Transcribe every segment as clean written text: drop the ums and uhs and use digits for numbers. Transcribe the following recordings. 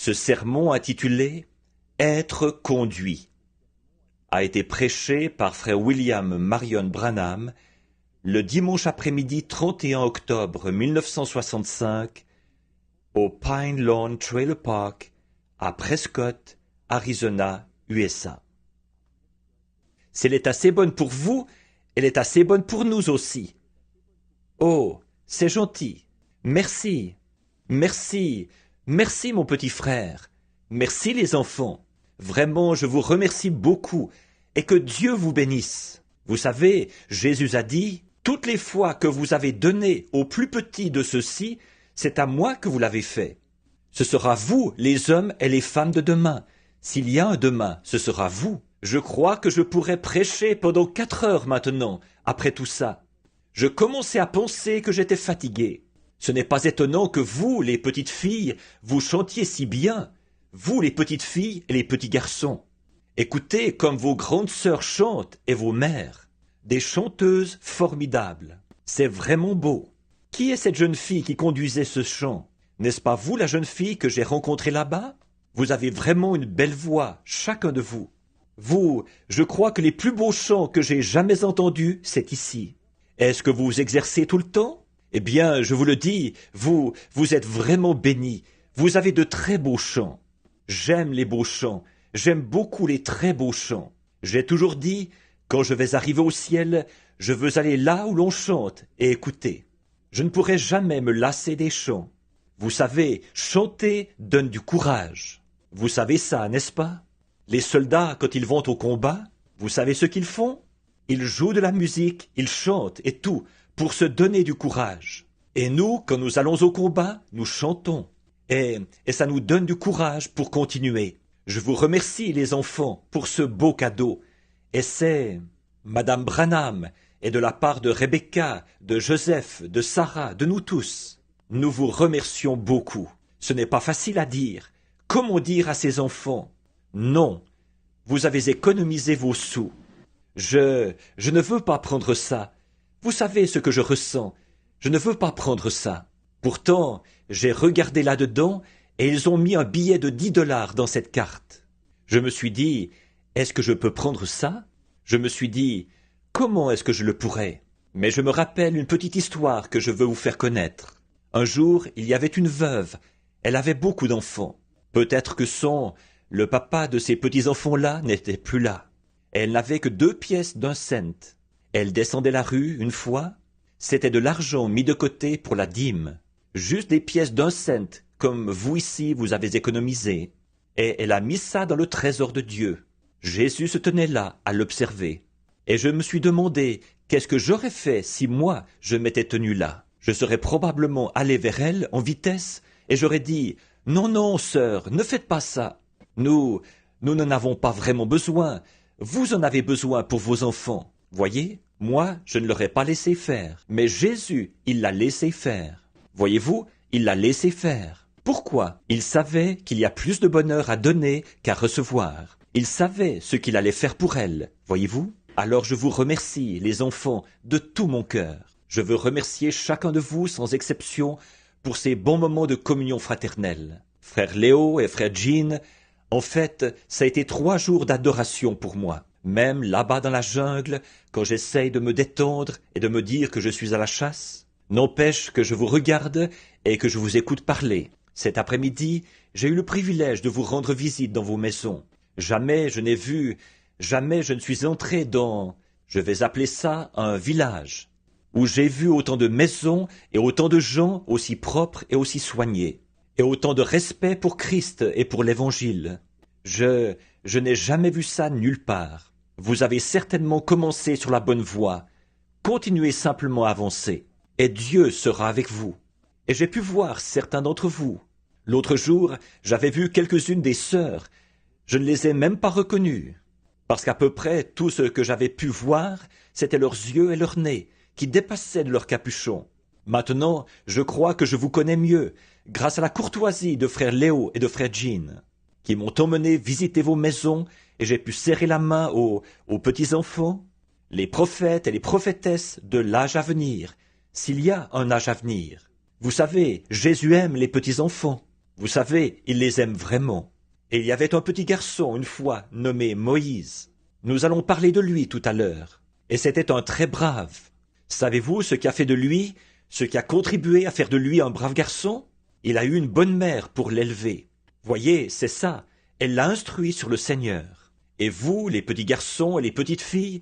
Ce sermon intitulé « Être conduit » a été prêché par frère William Marion Branham le dimanche après-midi 31 octobre 1965 au Pine Lawn Trailer Park à Prescott, Arizona, USA. Si elle est assez bonne pour vous, elle est assez bonne pour nous aussi. Oh, c'est gentil. Merci. Merci. Merci, mon petit frère. Merci, les enfants. Vraiment, je vous remercie beaucoup et que Dieu vous bénisse. Vous savez, Jésus a dit, « Toutes les fois que vous avez donné au plus petit de ceux-ci, c'est à moi que vous l'avez fait. Ce sera vous, les hommes et les femmes de demain. S'il y a un demain, ce sera vous. Je crois que je pourrais prêcher pendant 4 heures maintenant, après tout ça. Je commençais à penser que j'étais fatigué. Ce n'est pas étonnant que vous, les petites filles, vous chantiez si bien. Vous, les petites filles et les petits garçons. Écoutez comme vos grandes sœurs chantent et vos mères. Des chanteuses formidables. C'est vraiment beau. Qui est cette jeune fille qui conduisait ce chant? N'est-ce pas vous, la jeune fille que j'ai rencontrée là-bas? Vous avez vraiment une belle voix, chacun de vous. Vous, je crois que les plus beaux chants que j'ai jamais entendus, c'est ici. Est-ce que vous vous exercez tout le temps? Eh bien, je vous le dis, vous êtes vraiment bénis. Vous avez de très beaux chants. J'aime les beaux chants. J'aime beaucoup les très beaux chants. J'ai toujours dit, quand je vais arriver au ciel, je veux aller là où l'on chante et écouter. Je ne pourrai jamais me lasser des chants. Vous savez, chanter donne du courage. Vous savez ça, n'est-ce pas? Les soldats, quand ils vont au combat, vous savez ce qu'ils font? Ils jouent de la musique, ils chantent et tout, pour se donner du courage. Et nous, quand nous allons au combat, nous chantons. Et ça nous donne du courage pour continuer. Je vous remercie, les enfants, pour ce beau cadeau. Et c'est Madame Branham, et de la part de Rebecca, de Joseph, de Sarah, de nous tous. Nous vous remercions beaucoup. Ce n'est pas facile à dire. Comment dire à ces enfants? Non, vous avez économisé vos sous. Je ne veux pas prendre ça. Vous savez ce que je ressens. Je ne veux pas prendre ça. Pourtant, j'ai regardé là-dedans et ils ont mis un billet de 10 $ dans cette carte. Je me suis dit, est-ce que je peux prendre ça? Je me suis dit, comment est-ce que je le pourrais? Mais je me rappelle une petite histoire que je veux vous faire connaître. Un jour, il y avait une veuve. Elle avait beaucoup d'enfants. Peut-être que le papa de ces petits-enfants-là n'était plus là. Elle n'avait que 2 pièces d'1 cent. Elle descendait la rue une fois. C'était de l'argent mis de côté pour la dîme. Juste des pièces d'1 cent, comme vous ici vous avez économisé. Et elle a mis ça dans le trésor de Dieu. Jésus se tenait là à l'observer. Et je me suis demandé, qu'est-ce que j'aurais fait si moi je m'étais tenu là? Je serais probablement allé vers elle en vitesse et j'aurais dit, non, non, sœur, ne faites pas ça. Nous n'en avons pas vraiment besoin. Vous en avez besoin pour vos enfants. Voyez, moi, je ne l'aurais pas laissé faire. Mais Jésus, il l'a laissé faire. Voyez-vous, il l'a laissé faire. Pourquoi? Il savait qu'il y a plus de bonheur à donner qu'à recevoir. Il savait ce qu'il allait faire pour elle. Voyez-vous? Alors je vous remercie, les enfants, de tout mon cœur. Je veux remercier chacun de vous, sans exception, pour ces bons moments de communion fraternelle. Frère Léo et frère Jean, en fait, ça a été 3 jours d'adoration pour moi. Même là-bas dans la jungle, quand j'essaye de me détendre et de me dire que je suis à la chasse, n'empêche que je vous regarde et que je vous écoute parler. Cet après-midi, j'ai eu le privilège de vous rendre visite dans vos maisons. Jamais je ne suis entré dans, je vais appeler ça un village, où j'ai vu autant de maisons et autant de gens aussi propres et aussi soignés, et autant de respect pour Christ et pour l'Évangile. Je n'ai jamais vu ça nulle part. Vous avez certainement commencé sur la bonne voie. Continuez simplement à avancer, et Dieu sera avec vous. Et j'ai pu voir certains d'entre vous. L'autre jour, j'avais vu quelques-unes des sœurs. Je ne les ai même pas reconnues, parce qu'à peu près tout ce que j'avais pu voir, c'était leurs yeux et leurs nez, qui dépassaient de leur capuchon. Maintenant, je crois que je vous connais mieux, grâce à la courtoisie de frère Léo et de frère Jean, qui m'ont emmené visiter vos maisons, et j'ai pu serrer la main aux petits-enfants, les prophètes et les prophétesses de l'âge à venir, s'il y a un âge à venir. Vous savez, Jésus aime les petits-enfants. Vous savez, il les aime vraiment. Et il y avait un petit garçon, une fois, nommé Moïse. Nous allons parler de lui tout à l'heure. Et c'était un très brave. Savez-vous ce qui a fait de lui, ce qui a contribué à faire de lui un brave garçon? Il a eu une bonne mère pour l'élever. Voyez, c'est ça. Elle l'a instruit sur le Seigneur. Et vous, les petits garçons et les petites filles,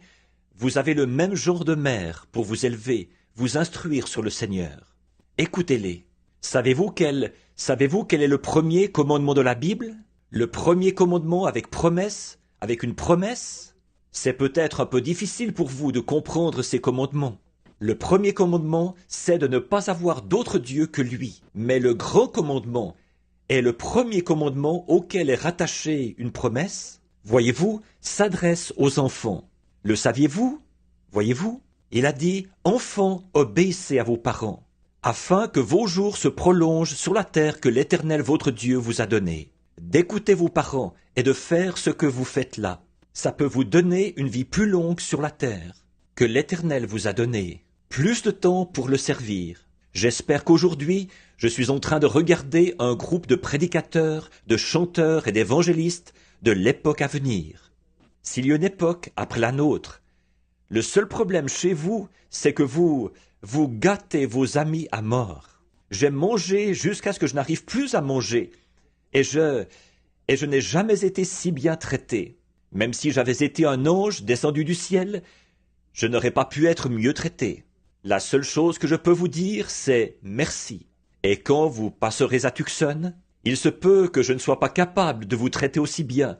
vous avez le même genre de mère pour vous élever, vous instruire sur le Seigneur. Écoutez-les. Savez-vous quel est le premier commandement de la Bible? Le premier commandement avec promesse, avec une promesse? C'est peut-être un peu difficile pour vous de comprendre ces commandements. Le premier commandement, c'est de ne pas avoir d'autre Dieu que lui. Mais le grand commandement est le premier commandement auquel est rattachée une promesse, voyez-vous, s'adresse aux enfants. Le saviez-vous? Voyez-vous? Il a dit « Enfants, obéissez à vos parents, afin que vos jours se prolongent sur la terre que l'Éternel votre Dieu vous a donnée. D'écouter vos parents et de faire ce que vous faites là. Ça peut vous donner une vie plus longue sur la terre, que l'Éternel vous a donnée, plus de temps pour le servir. J'espère qu'aujourd'hui, je suis en train de regarder un groupe de prédicateurs, de chanteurs et d'évangélistes de l'époque à venir. S'il y a une époque après la nôtre, le seul problème chez vous, c'est que vous gâtez vos amis à mort. J'aime manger jusqu'à ce que je n'arrive plus à manger, et je n'ai jamais été si bien traité. Même si j'avais été un ange descendu du ciel, je n'aurais pas pu être mieux traité. La seule chose que je peux vous dire, c'est merci. Et quand vous passerez à Tucson, il se peut que je ne sois pas capable de vous traiter aussi bien,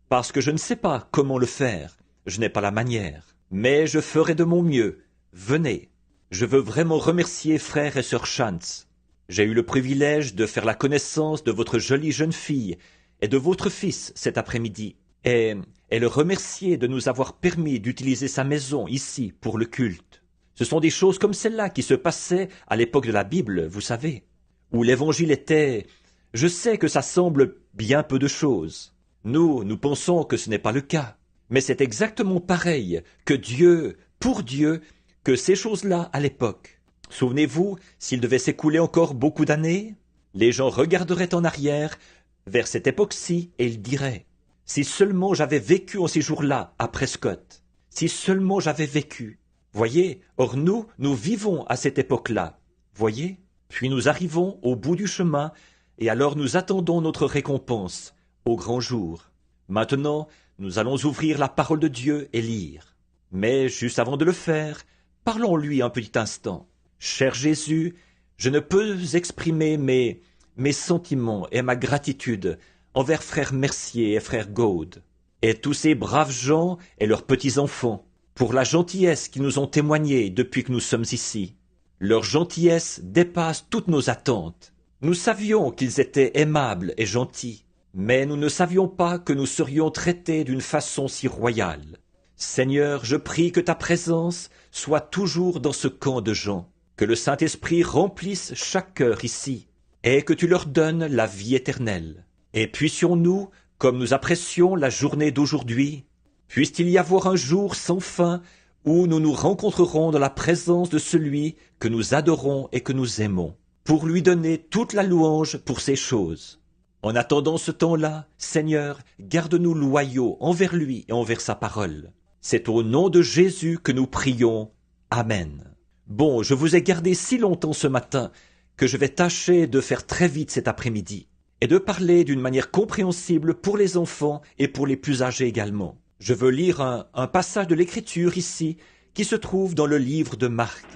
parce que je ne sais pas comment le faire, je n'ai pas la manière. Mais je ferai de mon mieux. Venez. Je veux vraiment remercier frère et sœur Chance. J'ai eu le privilège de faire la connaissance de votre jolie jeune fille et de votre fils cet après-midi, et le remercier de nous avoir permis d'utiliser sa maison ici pour le culte. Ce sont des choses comme celle-là qui se passaient à l'époque de la Bible, vous savez, où l'évangile était... Je sais que ça semble bien peu de choses. Nous pensons que ce n'est pas le cas. Mais c'est exactement pareil que Dieu, pour Dieu, que ces choses-là à l'époque. Souvenez-vous, s'il devait s'écouler encore beaucoup d'années, les gens regarderaient en arrière vers cette époque-ci et ils diraient « Si seulement j'avais vécu en ces jours-là à Prescott, si seulement j'avais vécu. » Voyez, or nous vivons à cette époque-là. Voyez, puis nous arrivons au bout du chemin et alors nous attendons notre récompense au grand jour. Maintenant, nous allons ouvrir la parole de Dieu et lire. Mais juste avant de le faire, parlons-lui un petit instant. Cher Jésus, je ne peux exprimer mes sentiments et ma gratitude envers frère Mercier et frère Gaude, et tous ces braves gens et leurs petits-enfants, pour la gentillesse qu'ils nous ont témoignée depuis que nous sommes ici. Leur gentillesse dépasse toutes nos attentes. Nous savions qu'ils étaient aimables et gentils, mais nous ne savions pas que nous serions traités d'une façon si royale. Seigneur, je prie que ta présence soit toujours dans ce camp de gens, que le Saint-Esprit remplisse chaque cœur ici, et que tu leur donnes la vie éternelle. Et puissions-nous, comme nous apprécions la journée d'aujourd'hui, puisse-t-il y avoir un jour sans fin où nous nous rencontrerons dans la présence de celui que nous adorons et que nous aimons, pour lui donner toute la louange pour ces choses. En attendant ce temps-là, Seigneur, garde-nous loyaux envers lui et envers sa parole. C'est au nom de Jésus que nous prions. Amen. Bon, je vous ai gardé si longtemps ce matin que je vais tâcher de faire très vite cet après-midi et de parler d'une manière compréhensible pour les enfants et pour les plus âgés également. Je veux lire un passage de l'Écriture ici qui se trouve dans le livre de Marc.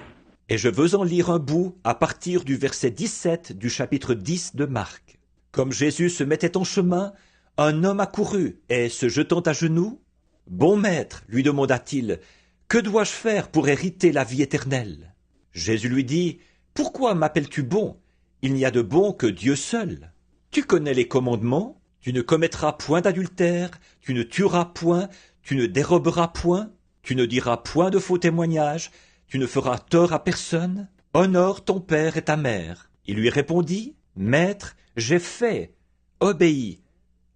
Et je veux en lire un bout à partir du verset 17 du chapitre 10 de Marc. Comme Jésus se mettait en chemin, un homme accourut et, se jetant à genoux, « Bon maître, lui demanda-t-il, que dois-je faire pour hériter la vie éternelle ?» Jésus lui dit, « Pourquoi m'appelles-tu bon? Il n'y a de bon que Dieu seul. Tu connais les commandements, tu ne commettras point d'adultère, tu ne tueras point, tu ne déroberas point, tu ne diras point de faux témoignages, tu ne feras tort à personne, honore ton père et ta mère. » Il lui répondit, « Maître, j'ai fait, obéi,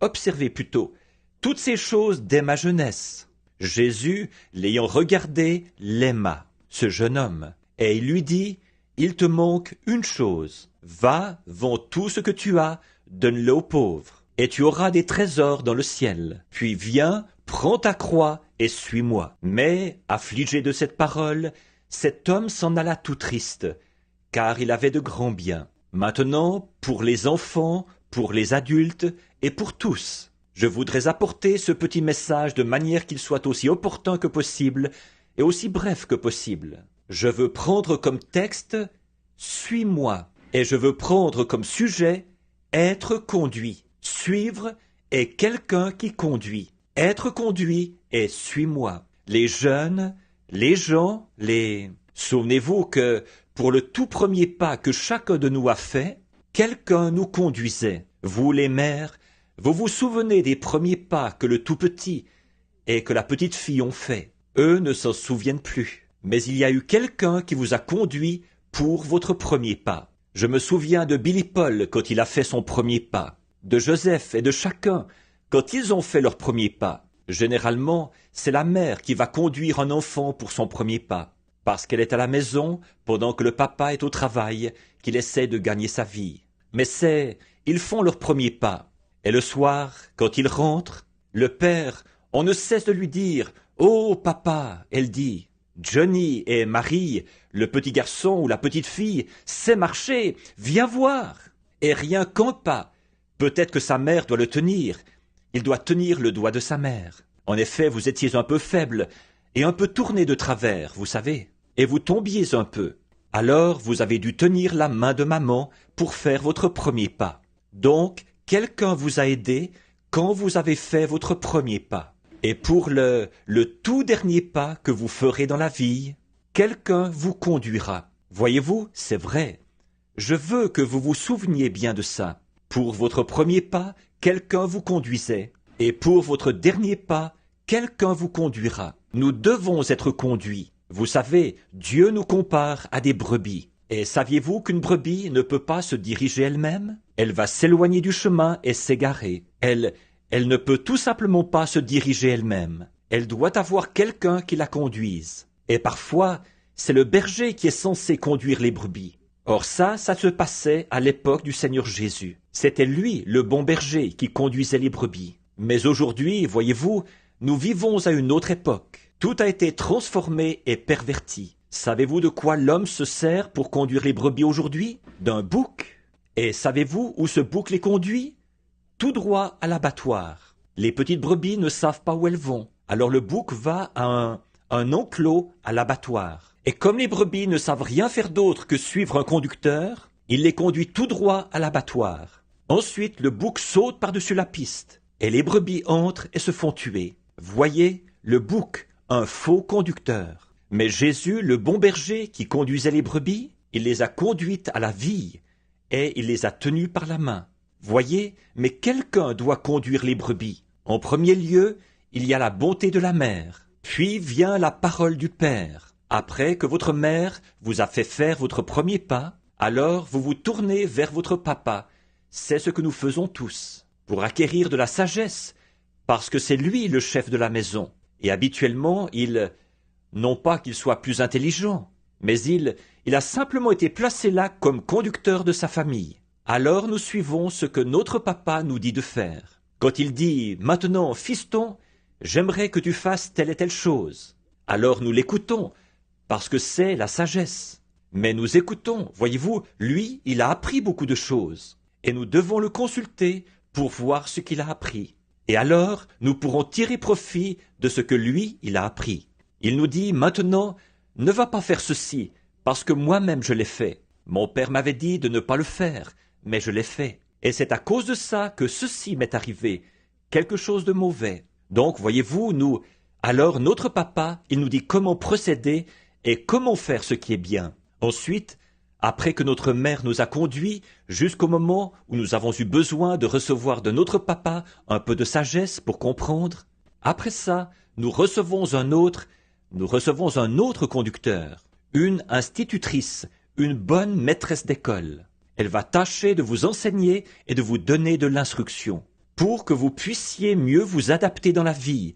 observé plutôt, toutes ces choses dès ma jeunesse. » Jésus, l'ayant regardé, l'aima, ce jeune homme, et il lui dit, « Il te manque une chose. Va, vends tout ce que tu as, donne-le aux pauvres, et tu auras des trésors dans le ciel. Puis viens, prends ta croix et suis-moi. » Mais, affligé de cette parole, cet homme s'en alla tout triste, car il avait de grands biens. Maintenant, pour les enfants, pour les adultes et pour tous, je voudrais apporter ce petit message de manière qu'il soit aussi opportun que possible et aussi bref que possible. Je veux prendre comme texte « Suis-moi » et je veux prendre comme sujet « Être conduit ». Suivre est quelqu'un qui conduit. Être conduit est « Suis-moi ». Les jeunes, les gens, Souvenez-vous que pour le tout premier pas que chacun de nous a fait, quelqu'un nous conduisait. Vous les mères, vous vous souvenez des premiers pas que le tout petit et que la petite fille ont fait. Eux ne s'en souviennent plus. Mais il y a eu quelqu'un qui vous a conduit pour votre premier pas. Je me souviens de Billy Paul quand il a fait son premier pas, de Joseph et de chacun quand ils ont fait leur premier pas. Généralement, c'est la mère qui va conduire un enfant pour son premier pas, parce qu'elle est à la maison pendant que le papa est au travail, qu'il essaie de gagner sa vie. Mais ils font leur premier pas. Et le soir, quand ils rentrent, le père, on ne cesse de lui dire « Oh, papa !» Elle dit « Johnny et Marie, le petit garçon ou la petite fille, sait marcher, viens voir !» Et rien qu'un pas. Peut-être que sa mère doit le tenir. Il doit tenir le doigt de sa mère. En effet, vous étiez un peu faible et un peu tourné de travers, vous savez, et vous tombiez un peu. Alors, vous avez dû tenir la main de maman pour faire votre premier pas. Donc, quelqu'un vous a aidé quand vous avez fait votre premier pas. Et pour le tout dernier pas que vous ferez dans la vie, quelqu'un vous conduira. Voyez-vous, c'est vrai. Je veux que vous vous souveniez bien de ça. Pour votre premier pas, quelqu'un vous conduisait. Et pour votre dernier pas, quelqu'un vous conduira. Nous devons être conduits. Vous savez, Dieu nous compare à des brebis. Et saviez-vous qu'une brebis ne peut pas se diriger elle-même? Elle va s'éloigner du chemin et s'égarer. Elle ne peut tout simplement pas se diriger elle-même. Elle doit avoir quelqu'un qui la conduise. Et parfois, c'est le berger qui est censé conduire les brebis. Or ça se passait à l'époque du Seigneur Jésus. C'était lui, le bon berger, qui conduisait les brebis. Mais aujourd'hui, voyez-vous, nous vivons à une autre époque. Tout a été transformé et perverti. Savez-vous de quoi l'homme se sert pour conduire les brebis aujourd'hui? D'un bouc. Et savez-vous où ce bouc les conduit? Tout droit à l'abattoir. Les petites brebis ne savent pas où elles vont. Alors le bouc va à un enclos à l'abattoir. Et comme les brebis ne savent rien faire d'autre que suivre un conducteur, il les conduit tout droit à l'abattoir. Ensuite, le bouc saute par-dessus la piste. Et les brebis entrent et se font tuer. Voyez, le bouc, un faux conducteur. Mais Jésus, le bon berger qui conduisait les brebis, il les a conduites à la vie et il les a tenues par la main. Voyez, mais quelqu'un doit conduire les brebis. En premier lieu, il y a la bonté de la mère. Puis vient la parole du Père. Après que votre mère vous a fait faire votre premier pas, alors vous vous tournez vers votre papa. C'est ce que nous faisons tous, pour acquérir de la sagesse, parce que c'est lui le chef de la maison. Et habituellement, non pas qu'il soit plus intelligent, mais il a simplement été placé là comme conducteur de sa famille. Alors nous suivons ce que notre papa nous dit de faire. Quand il dit « Maintenant, fiston, j'aimerais que tu fasses telle et telle chose », alors nous l'écoutons, parce que c'est la sagesse. Mais nous écoutons, voyez-vous, lui, il a appris beaucoup de choses, et nous devons le consulter pour voir ce qu'il a appris. Et alors, nous pourrons tirer profit de ce que lui, il a appris. Il nous dit « Maintenant, ne va pas faire ceci, parce que moi-même je l'ai fait. Mon père m'avait dit de ne pas le faire, mais je l'ai fait. Et c'est à cause de ça que ceci m'est arrivé, quelque chose de mauvais. » Donc, voyez-vous, alors notre papa, il nous dit comment procéder et comment faire ce qui est bien. Ensuite, après que notre mère nous a conduits jusqu'au moment où nous avons eu besoin de recevoir de notre papa un peu de sagesse pour comprendre, après ça, nous recevons un autre conducteur, une institutrice, une bonne maîtresse d'école. Elle va tâcher de vous enseigner et de vous donner de l'instruction, pour que vous puissiez mieux vous adapter dans la vie,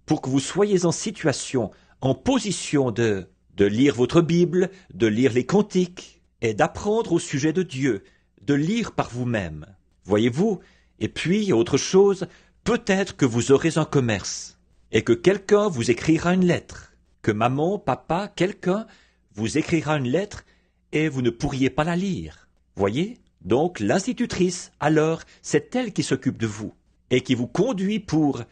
pour que vous soyez en situation, en position de lire votre Bible, de lire les cantiques, et d'apprendre au sujet de Dieu, de lire par vous-même. Voyez-vous? Et puis, autre chose, peut-être que vous aurez un commerce, et que quelqu'un vous écrira une lettre, que maman, papa, quelqu'un vous écrira une lettre, et vous ne pourriez pas la lire. Voyez? Donc l'institutrice, alors, c'est elle qui s'occupe de vous, et qui vous conduit pour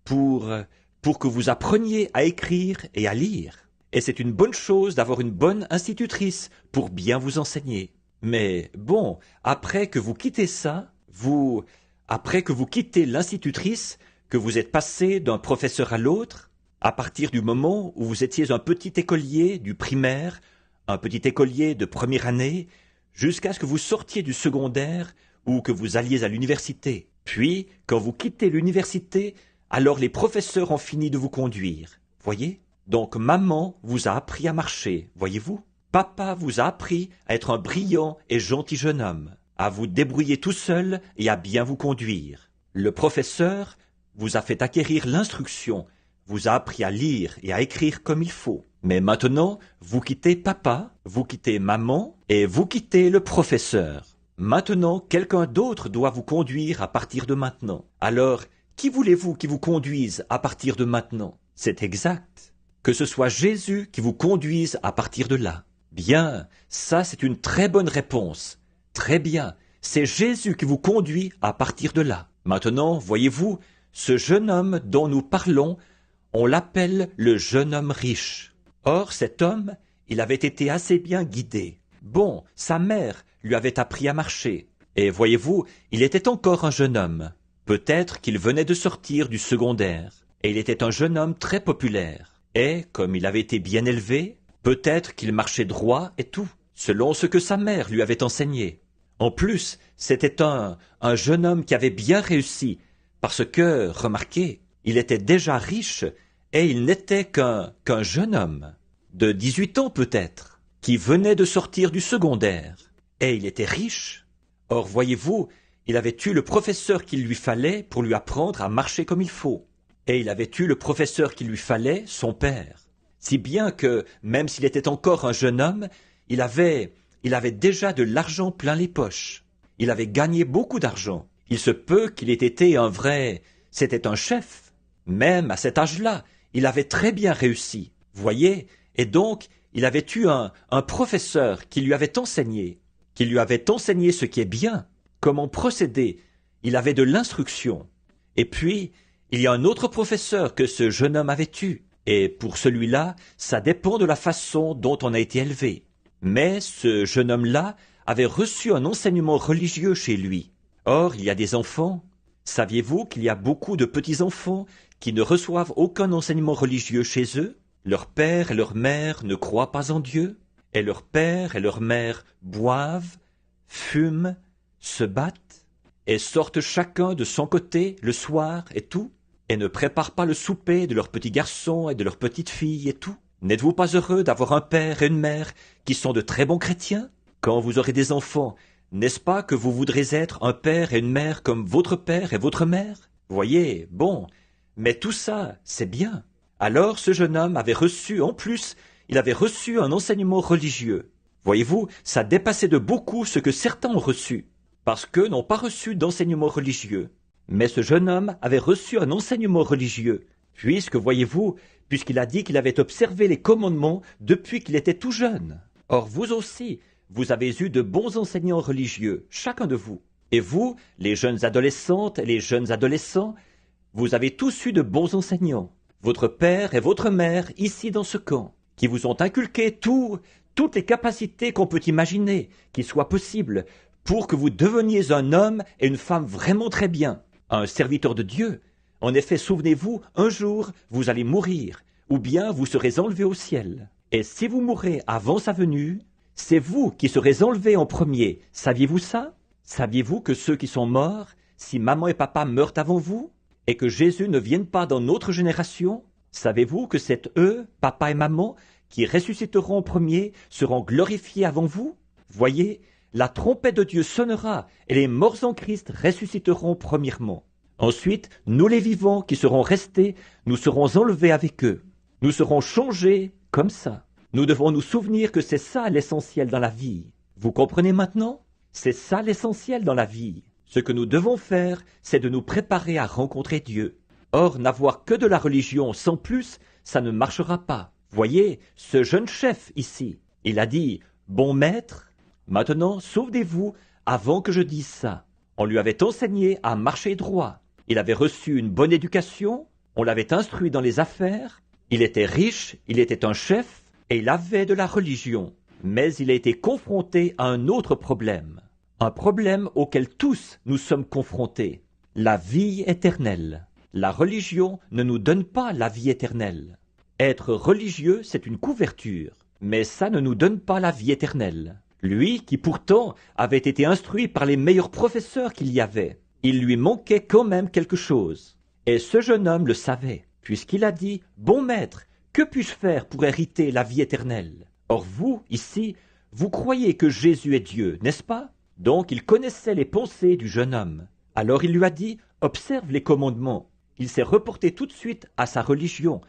que vous appreniez à écrire et à lire. Et c'est une bonne chose d'avoir une bonne institutrice pour bien vous enseigner. Mais bon, après que vous quittez ça, après que vous quittez l'institutrice, que vous êtes passé d'un professeur à l'autre, à partir du moment où vous étiez un petit écolier du primaire, un petit écolier de première année, jusqu'à ce que vous sortiez du secondaire ou que vous alliez à l'université. Puis, quand vous quittez l'université, alors les professeurs ont fini de vous conduire. Voyez? Donc maman vous a appris à marcher, voyez-vous? Papa vous a appris à être un brillant et gentil jeune homme, à vous débrouiller tout seul et à bien vous conduire. Le professeur vous a fait acquérir l'instruction, vous a appris à lire et à écrire comme il faut. Mais maintenant, vous quittez papa, vous quittez maman et vous quittez le professeur. Maintenant, quelqu'un d'autre doit vous conduire à partir de maintenant. Alors, qui voulez-vous qui vous conduise à partir de maintenant? C'est exact. Que ce soit Jésus qui vous conduise à partir de là. Bien, ça c'est une très bonne réponse. Très bien, c'est Jésus qui vous conduit à partir de là. Maintenant, voyez-vous, ce jeune homme dont nous parlons, on l'appelle le jeune homme riche. Or, cet homme, il avait été assez bien guidé. Bon, sa mère lui avait appris à marcher. Et voyez-vous, il était encore un jeune homme. Peut-être qu'il venait de sortir du secondaire. Et il était un jeune homme très populaire. Et, comme il avait été bien élevé, peut-être qu'il marchait droit et tout, selon ce que sa mère lui avait enseigné. En plus, c'était un jeune homme qui avait bien réussi, parce que, remarquez, il était déjà riche, et il n'était qu'un jeune homme, de 18 ans peut-être, qui venait de sortir du secondaire. Et il était riche. Or, voyez-vous, il avait eu le professeur qu'il lui fallait pour lui apprendre à marcher comme il faut. Et il avait eu le professeur qu'il lui fallait, son père. Si bien que, même s'il était encore un jeune homme, il avait déjà de l'argent plein les poches. Il avait gagné beaucoup d'argent. Il se peut qu'il ait été c'était un chef. Même à cet âge-là, il avait très bien réussi. Voyez? Et donc, il avait eu un professeur qui lui avait enseigné ce qui est bien, comment procéder. Il avait de l'instruction. Et puis, il y a un autre professeur que ce jeune homme avait eu. Et pour celui-là, ça dépend de la façon dont on a été élevé. Mais ce jeune homme-là avait reçu un enseignement religieux chez lui. Or, il y a des enfants. Saviez-vous qu'il y a beaucoup de petits-enfants qui ne reçoivent aucun enseignement religieux chez eux? Leur père et leur mère ne croient pas en Dieu, et leur père et leur mère boivent, fument, se battent, et sortent chacun de son côté le soir et tout, et ne préparent pas le souper de leurs petits garçons et de leurs petites filles et tout. N'êtes-vous pas heureux d'avoir un père et une mère qui sont de très bons chrétiens? Quand vous aurez des enfants, n'est-ce pas que vous voudrez être un père et une mère comme votre père et votre mère? Voyez, bon, mais tout ça, c'est bien. Alors ce jeune homme avait reçu, en plus, il avait reçu un enseignement religieux. Voyez-vous, ça dépassait de beaucoup ce que certains ont reçu, parce qu'eux n'ont pas reçu d'enseignement religieux. Mais ce jeune homme avait reçu un enseignement religieux, puisqu'il a dit qu'il avait observé les commandements depuis qu'il était tout jeune. Or vous aussi, vous avez eu de bons enseignants religieux, chacun de vous. Et vous, les jeunes adolescentes et les jeunes adolescents, vous avez tous eu de bons enseignants. Votre père et votre mère, ici dans ce camp, qui vous ont inculqué toutes les capacités qu'on peut imaginer, qui soient possibles, pour que vous deveniez un homme et une femme vraiment très bien, un serviteur de Dieu. En effet, souvenez-vous, un jour, vous allez mourir, ou bien vous serez enlevé au ciel. Et si vous mourrez avant sa venue, c'est vous qui serez enlevés en premier. Saviez-vous ça? Saviez-vous que ceux qui sont morts, si maman et papa meurent avant vous, et que Jésus ne vienne pas dans notre génération, savez-vous que c'est eux, papa et maman, qui ressusciteront en premier, seront glorifiés avant vous? Voyez, la trompette de Dieu sonnera, et les morts en Christ ressusciteront premièrement. Ensuite, nous les vivants qui serons restés, nous serons enlevés avec eux. Nous serons changés comme ça. Nous devons nous souvenir que c'est ça l'essentiel dans la vie. Vous comprenez maintenant? C'est ça l'essentiel dans la vie. Ce que nous devons faire, c'est de nous préparer à rencontrer Dieu. Or, n'avoir que de la religion sans plus, ça ne marchera pas. Voyez, ce jeune chef ici, il a dit « Bon maître, maintenant souvenez-vous avant que je dise ça. » On lui avait enseigné à marcher droit. Il avait reçu une bonne éducation, on l'avait instruit dans les affaires, il était riche, il était un chef, et il avait de la religion. Mais il a été confronté à un autre problème. Un problème auquel tous nous sommes confrontés. La vie éternelle. La religion ne nous donne pas la vie éternelle. Être religieux, c'est une couverture, mais ça ne nous donne pas la vie éternelle. Lui, qui pourtant avait été instruit par les meilleurs professeurs qu'il y avait, il lui manquait quand même quelque chose. Et ce jeune homme le savait, puisqu'il a dit « Bon maître, que puis-je faire pour hériter la vie éternelle ?» Or vous, ici, vous croyez que Jésus est Dieu, n'est-ce pas? Donc il connaissait les pensées du jeune homme. Alors il lui a dit « Observe les commandements ». Il s'est reporté tout de suite à sa religion,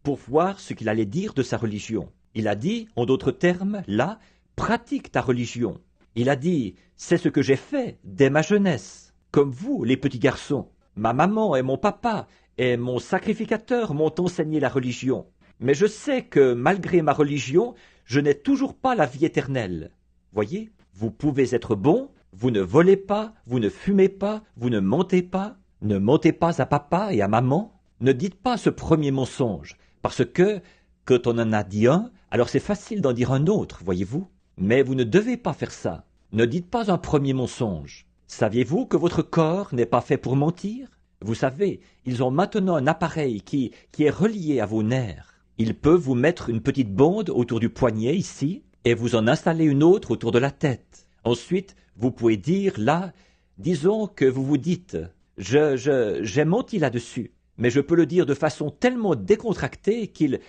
pour voir ce qu'il allait dire de sa religion. Il a dit, en d'autres termes, là, pratique ta religion. Il a dit, c'est ce que j'ai fait dès ma jeunesse. Comme vous, les petits garçons. Ma maman et mon papa et mon sacrificateur m'ont enseigné la religion. Mais je sais que, malgré ma religion, je n'ai toujours pas la vie éternelle. Voyez, vous pouvez être bon, vous ne volez pas, vous ne fumez pas, vous ne mentez pas. Ne mentez pas à papa et à maman. Ne dites pas ce premier mensonge. Parce que, quand on en a dit un, alors c'est facile d'en dire un autre, voyez-vous. Mais vous ne devez pas faire ça. Ne dites pas un premier mensonge. Saviez-vous que votre corps n'est pas fait pour mentir? Vous savez, ils ont maintenant un appareil qui est relié à vos nerfs. Ils peuvent vous mettre une petite bande autour du poignet ici, et vous en installer une autre autour de la tête. Ensuite, vous pouvez dire là, disons que vous vous dites, j'ai menti là-dessus. Mais je peux le dire de façon tellement décontractée qu'ils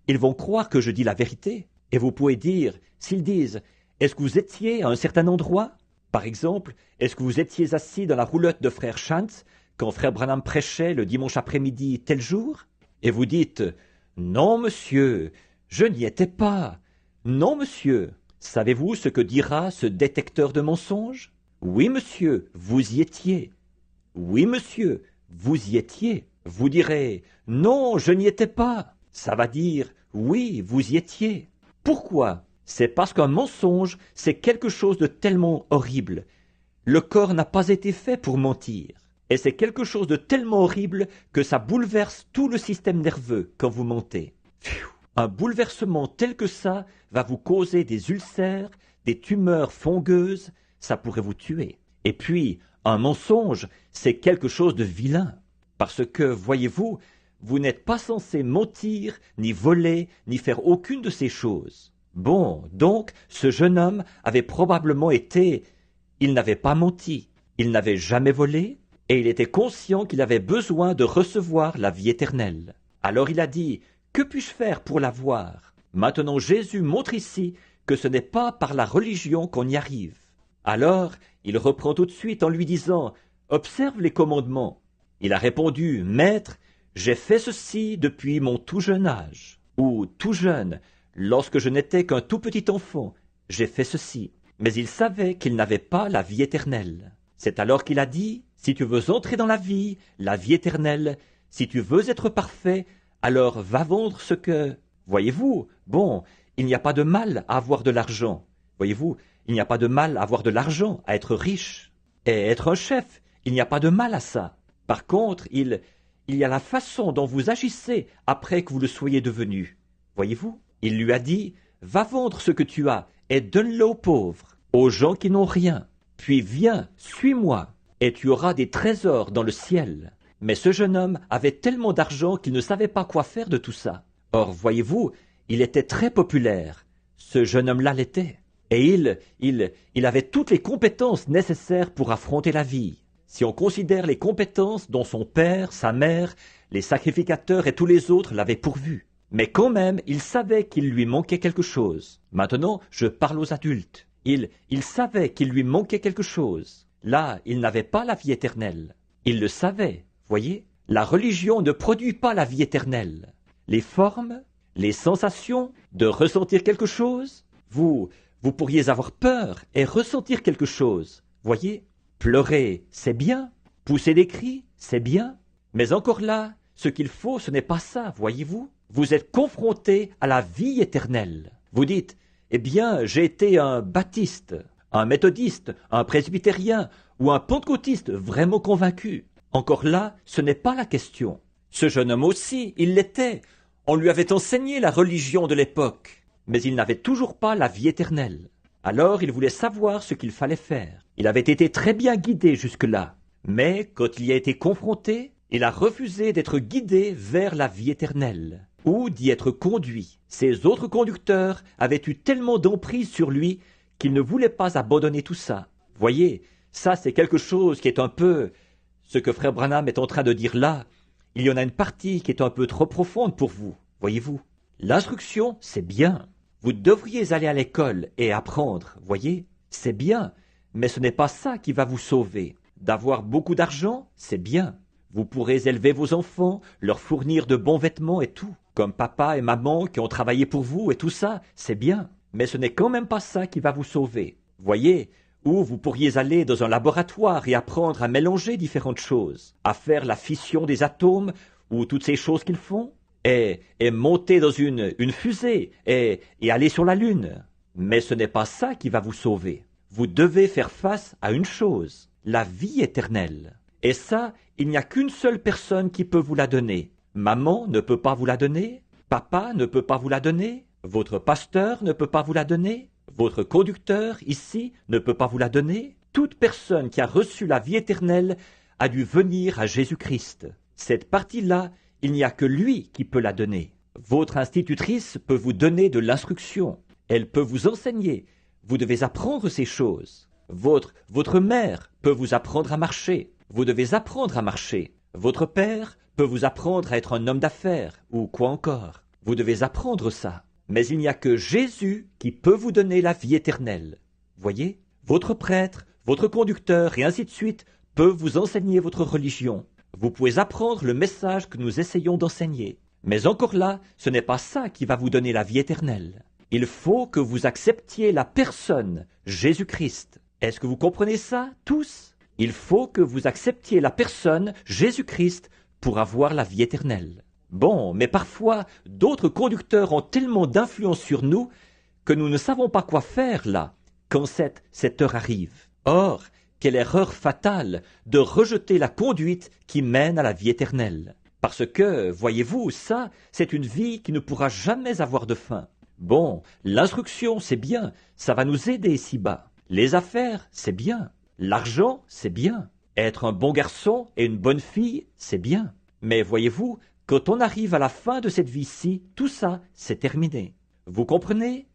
vont croire que je dis la vérité. Et vous pouvez dire, s'ils disent, est-ce que vous étiez à un certain endroit? Par exemple, est-ce que vous étiez assis dans la roulotte de frère Chantz quand frère Branham prêchait le dimanche après-midi tel jour? Et vous dites, non monsieur, je n'y étais pas. Non monsieur. Savez-vous ce que dira ce détecteur de mensonges? Oui monsieur, vous y étiez. Oui monsieur, vous y étiez. Vous direz « Non, je n'y étais pas ». Ça va dire « Oui, vous y étiez ». Pourquoi? C'est parce qu'un mensonge, c'est quelque chose de tellement horrible. Le corps n'a pas été fait pour mentir. Et c'est quelque chose de tellement horrible que ça bouleverse tout le système nerveux quand vous mentez. Pfiou. Un bouleversement tel que ça va vous causer des ulcères, des tumeurs fongeuses, ça pourrait vous tuer. Et puis, un mensonge, c'est quelque chose de vilain. Parce que, voyez-vous, vous n'êtes pas censé mentir, ni voler, ni faire aucune de ces choses. Bon, donc, ce jeune homme avait probablement été... Il n'avait pas menti, il n'avait jamais volé, et il était conscient qu'il avait besoin de recevoir la vie éternelle. Alors il a dit, « Que puis-je faire pour l'avoir » Maintenant Jésus montre ici que ce n'est pas par la religion qu'on y arrive. Alors, il reprend tout de suite en lui disant, « Observe les commandements. » Il a répondu, « Maître, j'ai fait ceci depuis mon tout jeune âge. » Ou « Tout jeune, lorsque je n'étais qu'un tout petit enfant, j'ai fait ceci. » Mais il savait qu'il n'avait pas la vie éternelle. C'est alors qu'il a dit, « Si tu veux entrer dans la vie éternelle, si tu veux être parfait, alors va vendre ce que... » Voyez-vous, bon, il n'y a pas de mal à avoir de l'argent. Voyez-vous, il n'y a pas de mal à avoir de l'argent, à être riche. Et être un chef, il n'y a pas de mal à ça. Par contre, il y a la façon dont vous agissez après que vous le soyez devenu. Voyez-vous, il lui a dit, « Va vendre ce que tu as et donne-le aux pauvres, aux gens qui n'ont rien. Puis viens, suis-moi, et tu auras des trésors dans le ciel. » Mais ce jeune homme avait tellement d'argent qu'il ne savait pas quoi faire de tout ça. Or, voyez-vous, il était très populaire. Ce jeune homme-là l'était. Et il avait toutes les compétences nécessaires pour affronter la vie. Si on considère les compétences dont son père, sa mère, les sacrificateurs et tous les autres l'avaient pourvu. Mais quand même, il savait qu'il lui manquait quelque chose. Maintenant, je parle aux adultes. Il savait qu'il lui manquait quelque chose. Là, il n'avait pas la vie éternelle. Il le savait, voyez. La religion ne produit pas la vie éternelle. Les formes, les sensations de ressentir quelque chose, vous pourriez avoir peur et ressentir quelque chose, voyez. Pleurer, c'est bien. Pousser des cris, c'est bien. Mais encore là, ce qu'il faut, ce n'est pas ça, voyez-vous. Vous êtes confronté à la vie éternelle. Vous dites, eh bien, j'ai été un baptiste, un méthodiste, un presbytérien ou un pentecôtiste vraiment convaincu. Encore là, ce n'est pas la question. Ce jeune homme aussi, il l'était. On lui avait enseigné la religion de l'époque, mais il n'avait toujours pas la vie éternelle. Alors il voulait savoir ce qu'il fallait faire. Il avait été très bien guidé jusque-là, mais quand il y a été confronté, il a refusé d'être guidé vers la vie éternelle, ou d'y être conduit. Ses autres conducteurs avaient eu tellement d'emprise sur lui qu'il ne voulait pas abandonner tout ça. Voyez, ça c'est quelque chose qui est un peu... Ce que frère Branham est en train de dire là, il y en a une partie qui est un peu trop profonde pour vous, voyez-vous. L'instruction, c'est bien. Vous devriez aller à l'école et apprendre, voyez. C'est bien, mais ce n'est pas ça qui va vous sauver. D'avoir beaucoup d'argent, c'est bien. Vous pourrez élever vos enfants, leur fournir de bons vêtements et tout. Comme papa et maman qui ont travaillé pour vous et tout ça, c'est bien. Mais ce n'est quand même pas ça qui va vous sauver. Voyez, ou vous pourriez aller dans un laboratoire et apprendre à mélanger différentes choses, à faire la fission des atomes ou toutes ces choses qu'ils font, et monter dans une fusée et aller sur la Lune. Mais ce n'est pas ça qui va vous sauver. Vous devez faire face à une chose, la vie éternelle. Et ça, il n'y a qu'une seule personne qui peut vous la donner. Maman ne peut pas vous la donner, papa ne peut pas vous la donner, votre pasteur ne peut pas vous la donner, votre conducteur ici ne peut pas vous la donner. Toute personne qui a reçu la vie éternelle a dû venir à Jésus-Christ. Cette partie-là, il n'y a que lui qui peut la donner. Votre institutrice peut vous donner de l'instruction. Elle peut vous enseigner. Vous devez apprendre ces choses. Votre mère peut vous apprendre à marcher. Vous devez apprendre à marcher. Votre père peut vous apprendre à être un homme d'affaires, ou quoi encore. Vous devez apprendre ça. Mais il n'y a que Jésus qui peut vous donner la vie éternelle. Voyez, votre prêtre, votre conducteur, et ainsi de suite, peuvent vous enseigner votre religion. Vous pouvez apprendre le message que nous essayons d'enseigner. Mais encore là, ce n'est pas ça qui va vous donner la vie éternelle. Il faut que vous acceptiez la personne, Jésus-Christ. Est-ce que vous comprenez ça, tous? Il faut que vous acceptiez la personne, Jésus-Christ, pour avoir la vie éternelle. Bon, mais parfois, d'autres conducteurs ont tellement d'influence sur nous que nous ne savons pas quoi faire là, quand cette heure arrive. Or, quelle erreur fatale de rejeter la conduite qui mène à la vie éternelle. Parce que, voyez-vous, ça, c'est une vie qui ne pourra jamais avoir de fin. Bon, l'instruction, c'est bien, ça va nous aider ici-bas. Les affaires, c'est bien. L'argent, c'est bien. Être un bon garçon et une bonne fille, c'est bien. Mais voyez-vous, quand on arrive à la fin de cette vie-ci, tout ça, c'est terminé. Vous comprenez?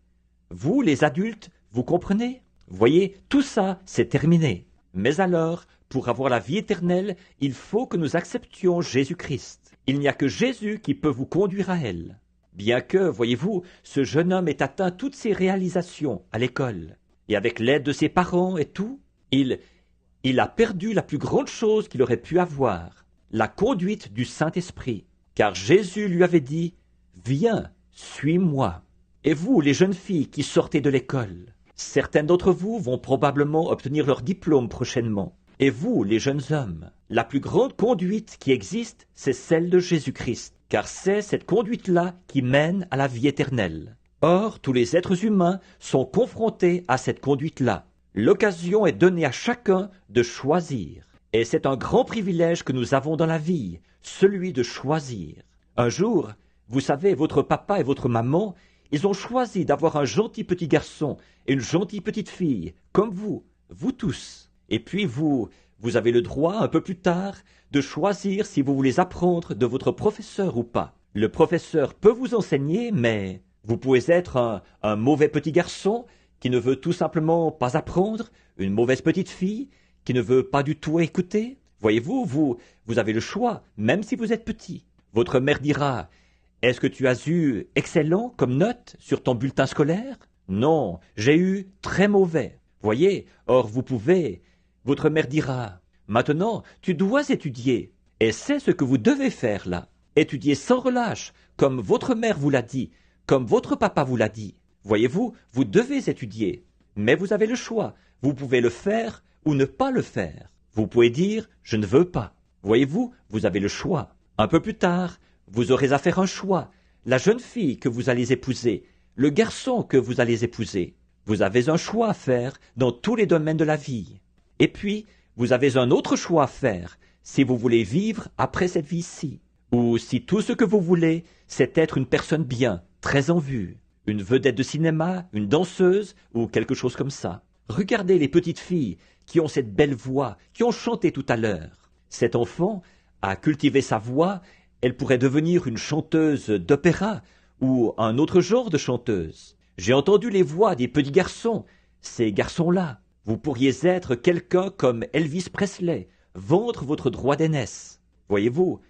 Vous, les adultes, vous comprenez? Voyez, tout ça, c'est terminé. Mais alors, pour avoir la vie éternelle, il faut que nous acceptions Jésus-Christ. Il n'y a que Jésus qui peut vous conduire à elle. Bien que, voyez-vous, ce jeune homme ait atteint toutes ses réalisations à l'école, et avec l'aide de ses parents et tout, il a perdu la plus grande chose qu'il aurait pu avoir, la conduite du Saint-Esprit. Car Jésus lui avait dit « Viens, suis-moi ». Et vous, les jeunes filles qui sortez de l'école, certaines d'entre vous vont probablement obtenir leur diplôme prochainement. Et vous, les jeunes hommes, la plus grande conduite qui existe, c'est celle de Jésus-Christ, car c'est cette conduite-là qui mène à la vie éternelle. Or, tous les êtres humains sont confrontés à cette conduite-là. L'occasion est donnée à chacun de choisir. Et c'est un grand privilège que nous avons dans la vie, celui de choisir. Un jour, vous savez, votre papa et votre maman, ils ont choisi d'avoir un gentil petit garçon et une gentille petite fille, comme vous tous. Et puis vous avez le droit, un peu plus tard, de choisir si vous voulez apprendre de votre professeur ou pas. Le professeur peut vous enseigner, mais vous pouvez être un mauvais petit garçon qui ne veut tout simplement pas apprendre, une mauvaise petite fille qui ne veut pas du tout écouter. Voyez-vous, vous avez le choix, même si vous êtes petit. Votre mère dira « Est-ce que tu as eu excellent comme note sur ton bulletin scolaire ?»« Non, j'ai eu très mauvais. » Voyez, or vous pouvez. Votre mère dira « Maintenant, tu dois étudier. » Et c'est ce que vous devez faire là. Étudier sans relâche, comme votre mère vous l'a dit, comme votre papa vous l'a dit. Voyez-vous, vous devez étudier. Mais vous avez le choix. Vous pouvez le faire ou ne pas le faire. Vous pouvez dire « je ne veux pas ». Voyez-vous, vous avez le choix. Un peu plus tard, vous aurez à faire un choix. La jeune fille que vous allez épouser, le garçon que vous allez épouser. Vous avez un choix à faire dans tous les domaines de la vie. Et puis, vous avez un autre choix à faire si vous voulez vivre après cette vie-ci. Ou si tout ce que vous voulez, c'est être une personne bien, très en vue, une vedette de cinéma, une danseuse ou quelque chose comme ça. Regardez les petites filles qui ont cette belle voix, qui ont chanté tout à l'heure. Cet enfant a cultivé sa voix, elle pourrait devenir une chanteuse d'opéra ou un autre genre de chanteuse. J'ai entendu les voix des petits garçons, ces garçons-là. Vous pourriez être quelqu'un comme Elvis Presley, vendre votre droit d'aînesse. Voyez-vous,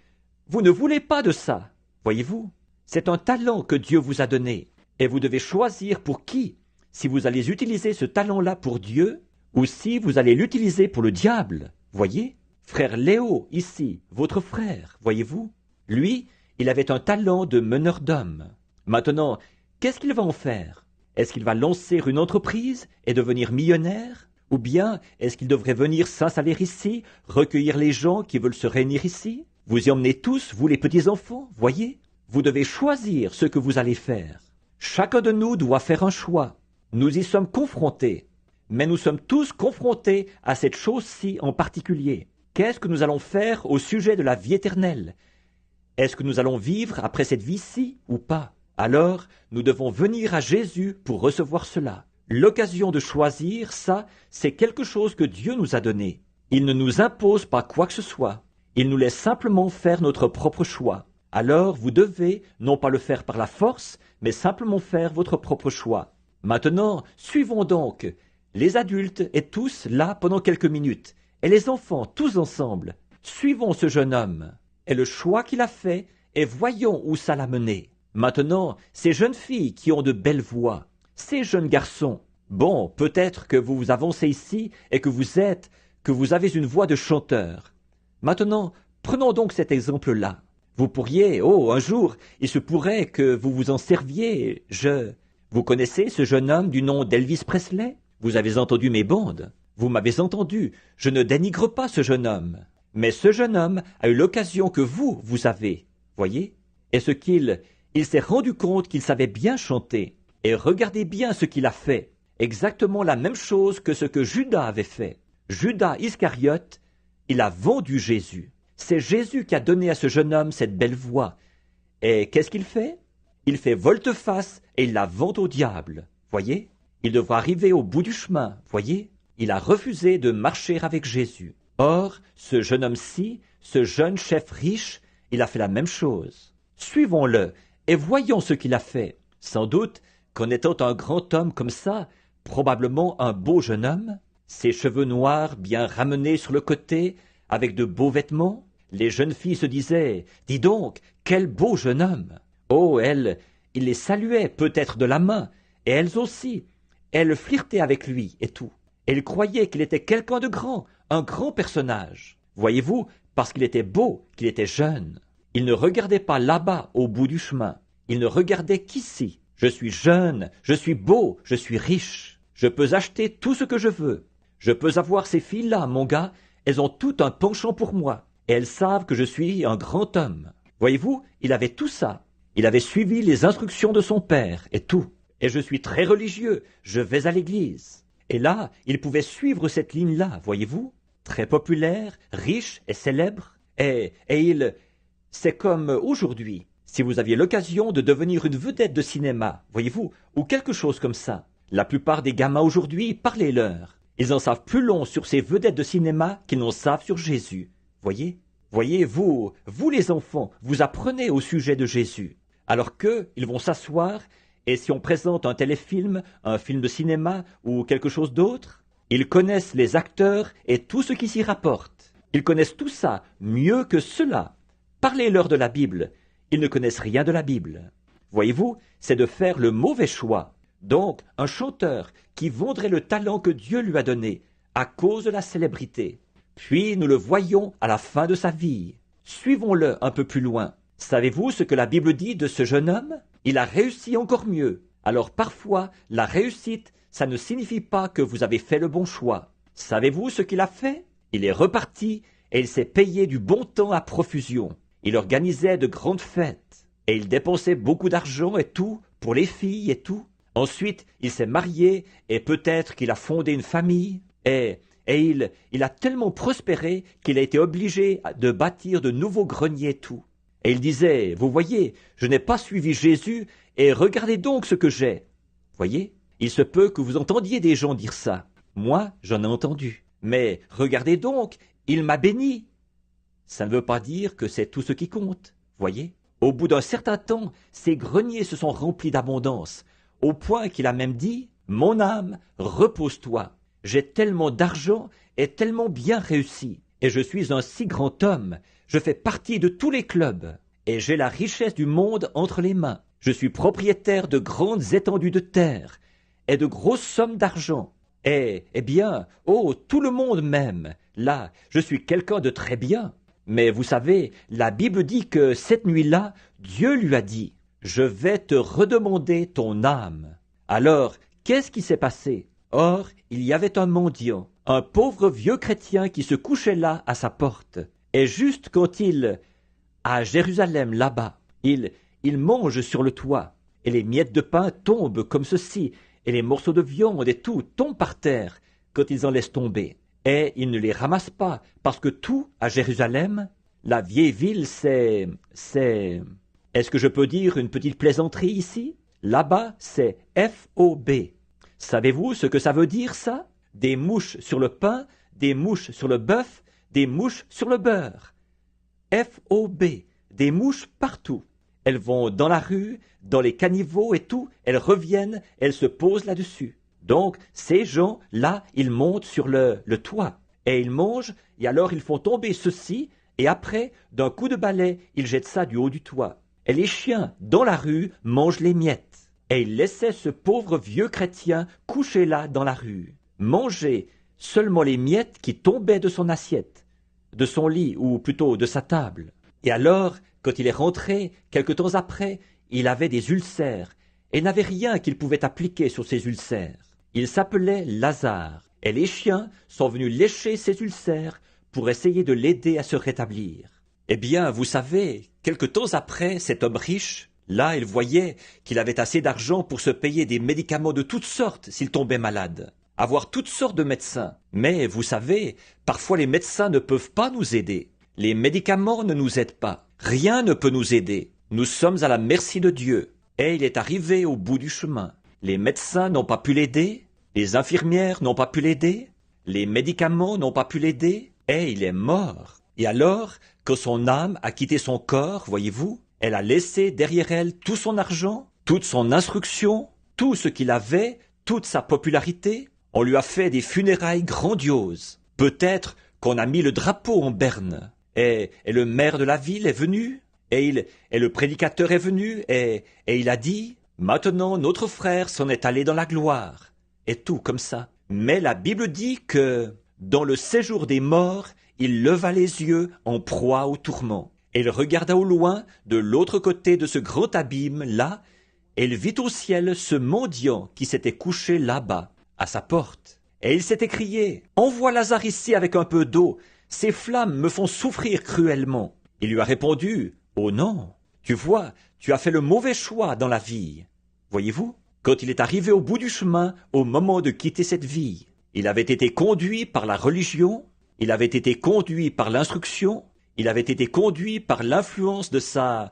vous ne voulez pas de ça, voyez-vous. C'est un talent que Dieu vous a donné, et vous devez choisir pour qui, si vous allez utiliser ce talent-là pour Dieu, ou si vous allez l'utiliser pour le diable, voyez. Frère Léo, ici, votre frère, voyez-vous, lui, il avait un talent de meneur d'hommes. Maintenant, qu'est-ce qu'il va en faire? Est-ce qu'il va lancer une entreprise et devenir millionnaire? Ou bien est-ce qu'il devrait venir s'installer ici, recueillir les gens qui veulent se réunir ici? Vous y emmenez tous, vous les petits-enfants, voyez? Vous devez choisir ce que vous allez faire. Chacun de nous doit faire un choix. Nous y sommes confrontés. Mais nous sommes tous confrontés à cette chose-ci en particulier. Qu'est-ce que nous allons faire au sujet de la vie éternelle? Est-ce que nous allons vivre après cette vie-ci ou pas? Alors, nous devons venir à Jésus pour recevoir cela. L'occasion de choisir, ça, c'est quelque chose que Dieu nous a donné. Il ne nous impose pas quoi que ce soit. Il nous laisse simplement faire notre propre choix. Alors, vous devez, non pas le faire par la force, mais simplement faire votre propre choix. Maintenant, suivons donc les adultes et tous là pendant quelques minutes, et les enfants tous ensemble. Suivons ce jeune homme et le choix qu'il a fait, et voyons où ça l'a mené. Maintenant, ces jeunes filles qui ont de belles voix, ces jeunes garçons, bon, peut-être que vous vous avancez ici et que vous avez une voix de chanteur. Maintenant, prenons donc cet exemple-là. Vous pourriez, un jour, il se pourrait que vous vous en serviez. Vous connaissez ce jeune homme du nom d'Elvis Presley? Vous avez entendu mes bandes. Vous m'avez entendu. Je ne dénigre pas ce jeune homme. Mais ce jeune homme a eu l'occasion que vous avez. Voyez? Est-ce qu'il s'est rendu compte qu'il savait bien chanter. Et regardez bien ce qu'il a fait. Exactement la même chose que ce que Judas avait fait. Judas Iscariote, il a vendu Jésus. C'est Jésus qui a donné à ce jeune homme cette belle voix. Et qu'est-ce qu'il fait? Il fait volte-face et il la vend au diable. Voyez? Il devra arriver au bout du chemin. Voyez? Il a refusé de marcher avec Jésus. Or, ce jeune homme-ci, ce jeune chef riche, il a fait la même chose. Suivons-le et voyons ce qu'il a fait. Sans doute qu'en étant un grand homme comme ça, probablement un beau jeune homme, ses cheveux noirs bien ramenés sur le côté, avec de beaux vêtements, les jeunes filles se disaient « Dis donc, quel beau jeune homme !» Oh, il les saluait peut-être de la main, et elles aussi. Elles flirtaient avec lui et tout. Elles croyaient qu'il était quelqu'un de grand, un grand personnage. Voyez-vous, parce qu'il était beau, qu'il était jeune. Il ne regardait pas là-bas, au bout du chemin. Il ne regardait qu'ici. Je suis jeune, je suis beau, je suis riche. Je peux acheter tout ce que je veux. Je peux avoir ces filles-là, mon gars. Elles ont tout un penchant pour moi. Et elles savent que je suis un grand homme. Voyez-vous, il avait tout ça. Il avait suivi les instructions de son père et tout. Et je suis très religieux, je vais à l'église. Et là, il pouvait suivre cette ligne-là, voyez-vous. Très populaire, riche et célèbre. C'est comme aujourd'hui. Si vous aviez l'occasion de devenir une vedette de cinéma, voyez-vous, ou quelque chose comme ça. La plupart des gamins aujourd'hui, parlez-leur. Ils en savent plus long sur ces vedettes de cinéma qu'ils n'en savent sur Jésus. Voyez, vous les enfants, vous apprenez au sujet de Jésus. Alors qu'eux, ils vont s'asseoir, et si on présente un téléfilm, un film de cinéma ou quelque chose d'autre, ils connaissent les acteurs et tout ce qui s'y rapporte. Ils connaissent tout ça mieux que cela. Parlez-leur de la Bible. Ils ne connaissent rien de la Bible. Voyez-vous, c'est de faire le mauvais choix. Donc, un chanteur qui vendrait le talent que Dieu lui a donné à cause de la célébrité. Puis nous le voyons à la fin de sa vie. Suivons-le un peu plus loin. Savez-vous ce que la Bible dit de ce jeune homme? Il a réussi encore mieux. Alors parfois, la réussite, ça ne signifie pas que vous avez fait le bon choix. Savez-vous ce qu'il a fait? Il est reparti et il s'est payé du bon temps à profusion. Il organisait de grandes fêtes et il dépensait beaucoup d'argent et tout pour les filles et tout. Ensuite, il s'est marié et peut-être qu'il a fondé une famille et il a tellement prospéré qu'il a été obligé de bâtir de nouveaux greniers et tout. Et il disait, vous voyez, je n'ai pas suivi Jésus et regardez donc ce que j'ai. Voyez, il se peut que vous entendiez des gens dire ça. Moi, j'en ai entendu. Mais regardez donc, il m'a béni. Ça ne veut pas dire que c'est tout ce qui compte. Voyez, au bout d'un certain temps, ses greniers se sont remplis d'abondance, au point qu'il a même dit, mon âme, repose-toi. J'ai tellement d'argent et tellement bien réussi, et je suis un si grand homme, je fais partie de tous les clubs, et j'ai la richesse du monde entre les mains. Je suis propriétaire de grandes étendues de terre, et de grosses sommes d'argent. Eh bien, oh, tout le monde m'aime. Là, je suis quelqu'un de très bien. Mais vous savez, la Bible dit que cette nuit-là, Dieu lui a dit, « Je vais te redemander ton âme. » Alors, qu'est-ce qui s'est passé? Or, il y avait un mendiant, un pauvre vieux chrétien qui se couchait là à sa porte. Et juste quand à Jérusalem là-bas, il mange sur le toit, et les miettes de pain tombent comme ceci, et les morceaux de viande et tout tombent par terre quand ils en laissent tomber. Et il ne les ramasse pas, parce que tout, à Jérusalem, la vieille ville, c'est... Est-ce que je peux dire une petite plaisanterie ici? Là-bas, c'est FOB. Savez-vous ce que ça veut dire, ça? Des mouches sur le pain, des mouches sur le bœuf, des mouches sur le beurre. FOB, des mouches partout. Elles vont dans la rue, dans les caniveaux et tout, elles reviennent, elles se posent là-dessus. Donc, ces gens-là, ils montent sur le toit, et ils mangent, et alors ils font tomber ceci, et après, d'un coup de balai, ils jettent ça du haut du toit. Et les chiens, dans la rue, mangent les miettes. Et ils laissaient ce pauvre vieux chrétien couché là dans la rue, manger seulement les miettes qui tombaient de son assiette, de son lit, ou plutôt de sa table. Et alors, quand il est rentré, quelque temps après, il avait des ulcères, et n'avait rien qu'il pouvait appliquer sur ses ulcères. Il s'appelait Lazare, et les chiens sont venus lécher ses ulcères pour essayer de l'aider à se rétablir. Eh bien, vous savez, quelque temps après, cet homme riche, là, il voyait qu'il avait assez d'argent pour se payer des médicaments de toutes sortes s'il tombait malade, avoir toutes sortes de médecins. Mais, vous savez, parfois les médecins ne peuvent pas nous aider. Les médicaments ne nous aident pas. Rien ne peut nous aider. Nous sommes à la merci de Dieu. Et il est arrivé au bout du chemin. Les médecins n'ont pas pu l'aider, les infirmières n'ont pas pu l'aider, les médicaments n'ont pas pu l'aider, et il est mort. Et alors, quand son âme a quitté son corps, voyez-vous, elle a laissé derrière elle tout son argent, toute son instruction, tout ce qu'il avait, toute sa popularité. On lui a fait des funérailles grandioses. Peut-être qu'on a mis le drapeau en berne. Et le maire de la ville est venu, et le prédicateur est venu, et il a dit, « Maintenant notre frère s'en est allé dans la gloire. » Et tout comme ça. Mais la Bible dit que, dans le séjour des morts, il leva les yeux en proie au tourment. Et il regarda au loin, de l'autre côté de ce grand abîme, là, et il vit au ciel ce mendiant qui s'était couché là-bas, à sa porte. Et il s'est écrié, « Envoie Lazare ici avec un peu d'eau, ces flammes me font souffrir cruellement. » Il lui a répondu, « Oh non, tu vois, tu as fait le mauvais choix dans la vie. » Voyez-vous, quand il est arrivé au bout du chemin, au moment de quitter cette vie, il avait été conduit par la religion, il avait été conduit par l'instruction, il avait été conduit par l'influence de sa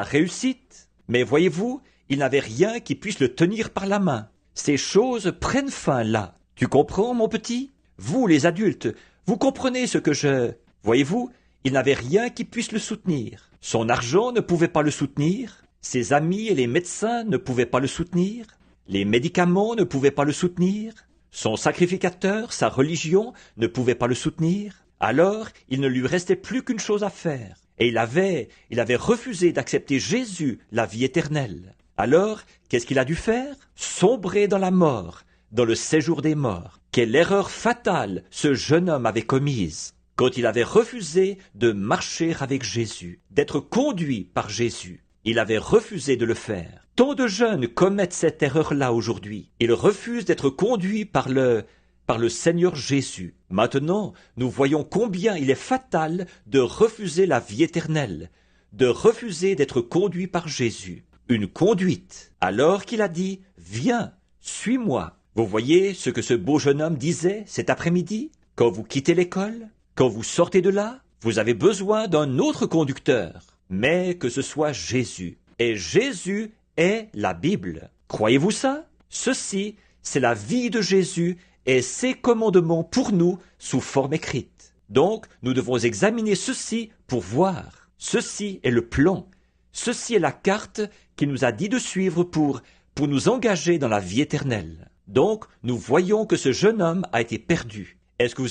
réussite. Mais voyez-vous, il n'avait rien qui puisse le tenir par la main. Ces choses prennent fin là. Tu comprends, mon petit? Vous, les adultes, vous comprenez ce que je... Voyez-vous, il n'avait rien qui puisse le soutenir. Son argent ne pouvait pas le soutenir. Ses amis et les médecins ne pouvaient pas le soutenir. Les médicaments ne pouvaient pas le soutenir. Son sacrificateur, sa religion, ne pouvait pas le soutenir. Alors, il ne lui restait plus qu'une chose à faire. Et il avait refusé d'accepter Jésus, la vie éternelle. Alors, qu'est-ce qu'il a dû faire? Sombrer dans la mort, dans le séjour des morts. Quelle erreur fatale ce jeune homme avait commise quand il avait refusé de marcher avec Jésus, d'être conduit par Jésus. Il avait refusé de le faire. Tant de jeunes commettent cette erreur-là aujourd'hui. Ils refusent d'être conduits par par le Seigneur Jésus. Maintenant, nous voyons combien il est fatal de refuser la vie éternelle, de refuser d'être conduit par Jésus. Une conduite, alors qu'il a dit « Viens, suis-moi ». Vous voyez ce que ce beau jeune homme disait cet après-midi? Quand vous quittez l'école, quand vous sortez de là, vous avez besoin d'un autre conducteur, mais que ce soit Jésus. Et Jésus est la Bible. Croyez-vous ça? Ceci, c'est la vie de Jésus et ses commandements pour nous sous forme écrite. Donc, nous devons examiner ceci pour voir. Ceci est le plan. Ceci est la carte qu'il nous a dit de suivre pour nous engager dans la vie éternelle. Donc, nous voyons que ce jeune homme a été perdu. Est-ce que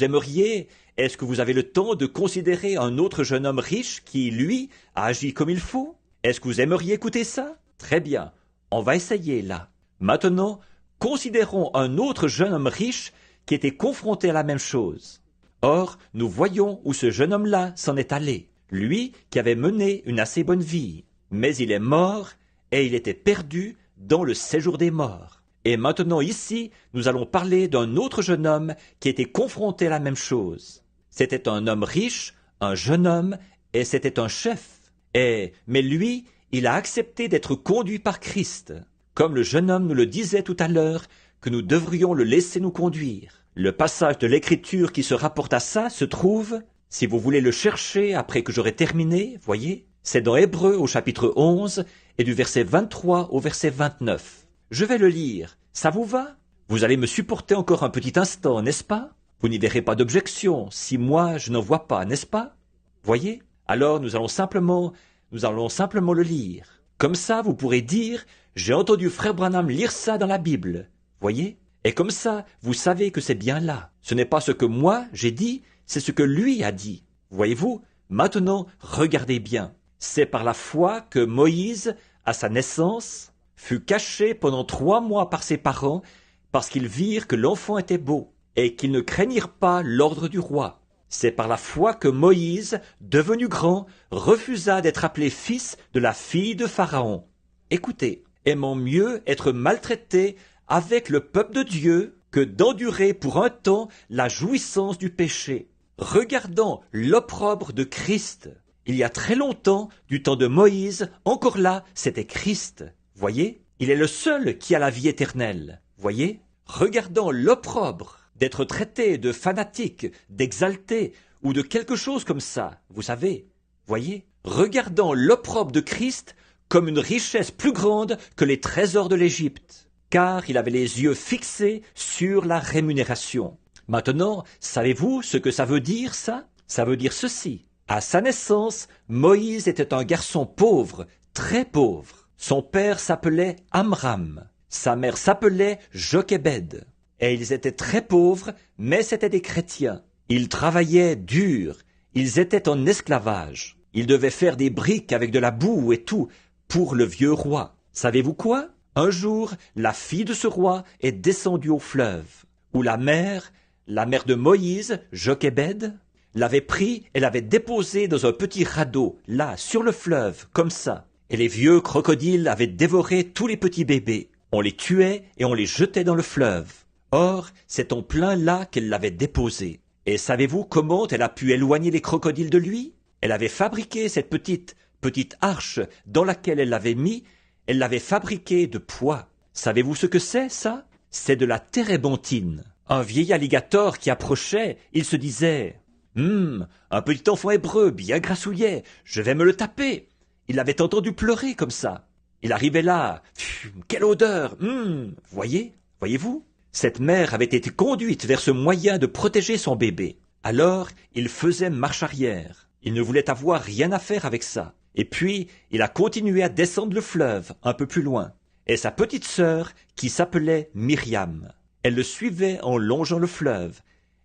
vous avez le temps de considérer un autre jeune homme riche qui, lui, a agi comme il faut? Est-ce que vous aimeriez écouter ça? Très bien, on va essayer là. Maintenant, considérons un autre jeune homme riche qui était confronté à la même chose. Or, nous voyons où ce jeune homme-là s'en est allé. Lui qui avait mené une assez bonne vie. Mais il est mort et il était perdu dans le séjour des morts. Et maintenant ici, nous allons parler d'un autre jeune homme qui était confronté à la même chose. C'était un homme riche, un jeune homme, et c'était un chef. Mais lui, il a accepté d'être conduit par Christ. Comme le jeune homme nous le disait tout à l'heure, que nous devrions le laisser nous conduire. Le passage de l'Écriture qui se rapporte à ça se trouve, si vous voulez le chercher après que j'aurai terminé, voyez, c'est dans Hébreux au chapitre 11 et du verset 23 au verset 29. Je vais le lire. Ça vous va? Vous allez me supporter encore un petit instant, n'est-ce pas? Vous n'y verrez pas d'objection si moi je n'en vois pas, n'est-ce pas? Voyez? Alors nous allons simplement le lire. Comme ça, vous pourrez dire « J'ai entendu frère Branham lire ça dans la Bible. » Voyez? Et comme ça, vous savez que c'est bien là. Ce n'est pas ce que moi j'ai dit, c'est ce que lui a dit. Voyez-vous? Maintenant, regardez bien. C'est par la foi que Moïse, à sa naissance, fut caché pendant 3 mois par ses parents parce qu'ils virent que l'enfant était beau et qu'ils ne craignirent pas l'ordre du roi. C'est par la foi que Moïse, devenu grand, refusa d'être appelé fils de la fille de Pharaon. Écoutez, aimant mieux être maltraité avec le peuple de Dieu que d'endurer pour un temps la jouissance du péché. Regardant l'opprobre de Christ. Il y a très longtemps, du temps de Moïse, encore là, c'était Christ. Voyez, il est le seul qui a la vie éternelle. Voyez, regardant l'opprobre d'être traité de fanatique, d'exalté ou de quelque chose comme ça, vous savez. Voyez, regardant l'opprobre de Christ comme une richesse plus grande que les trésors de l'Égypte, car il avait les yeux fixés sur la rémunération. Maintenant, savez-vous ce que ça veut dire, ça? Ça veut dire ceci. À sa naissance, Moïse était un garçon pauvre, très pauvre. Son père s'appelait Amram, sa mère s'appelait Jochébed. Et ils étaient très pauvres, mais c'étaient des chrétiens. Ils travaillaient dur, ils étaient en esclavage. Ils devaient faire des briques avec de la boue et tout, pour le vieux roi. Savez-vous quoi? Un jour, la fille de ce roi est descendue au fleuve, où la mère de Moïse, Jochébed, l'avait pris et l'avait déposé dans un petit radeau, là, sur le fleuve, comme ça. Et les vieux crocodiles avaient dévoré tous les petits bébés. On les tuait et on les jetait dans le fleuve. Or, c'est en plein là qu'elle l'avait déposé. Et savez-vous comment elle a pu éloigner les crocodiles de lui? Elle avait fabriqué cette petite arche dans laquelle elle l'avait mis. Elle l'avait fabriquée de pois. Savez-vous ce que c'est, ça? C'est de la térébenthine. Un vieil alligator qui approchait, il se disait « un petit enfant hébreu bien grassouillet, je vais me le taper !» Il avait entendu pleurer comme ça. Il arrivait là. Quelle odeur! Voyez-vous? Cette mère avait été conduite vers ce moyen de protéger son bébé. Alors, il faisait marche arrière. Il ne voulait avoir rien à faire avec ça. Et puis, il a continué à descendre le fleuve, un peu plus loin. Et sa petite sœur, qui s'appelait Myriam, elle le suivait en longeant le fleuve.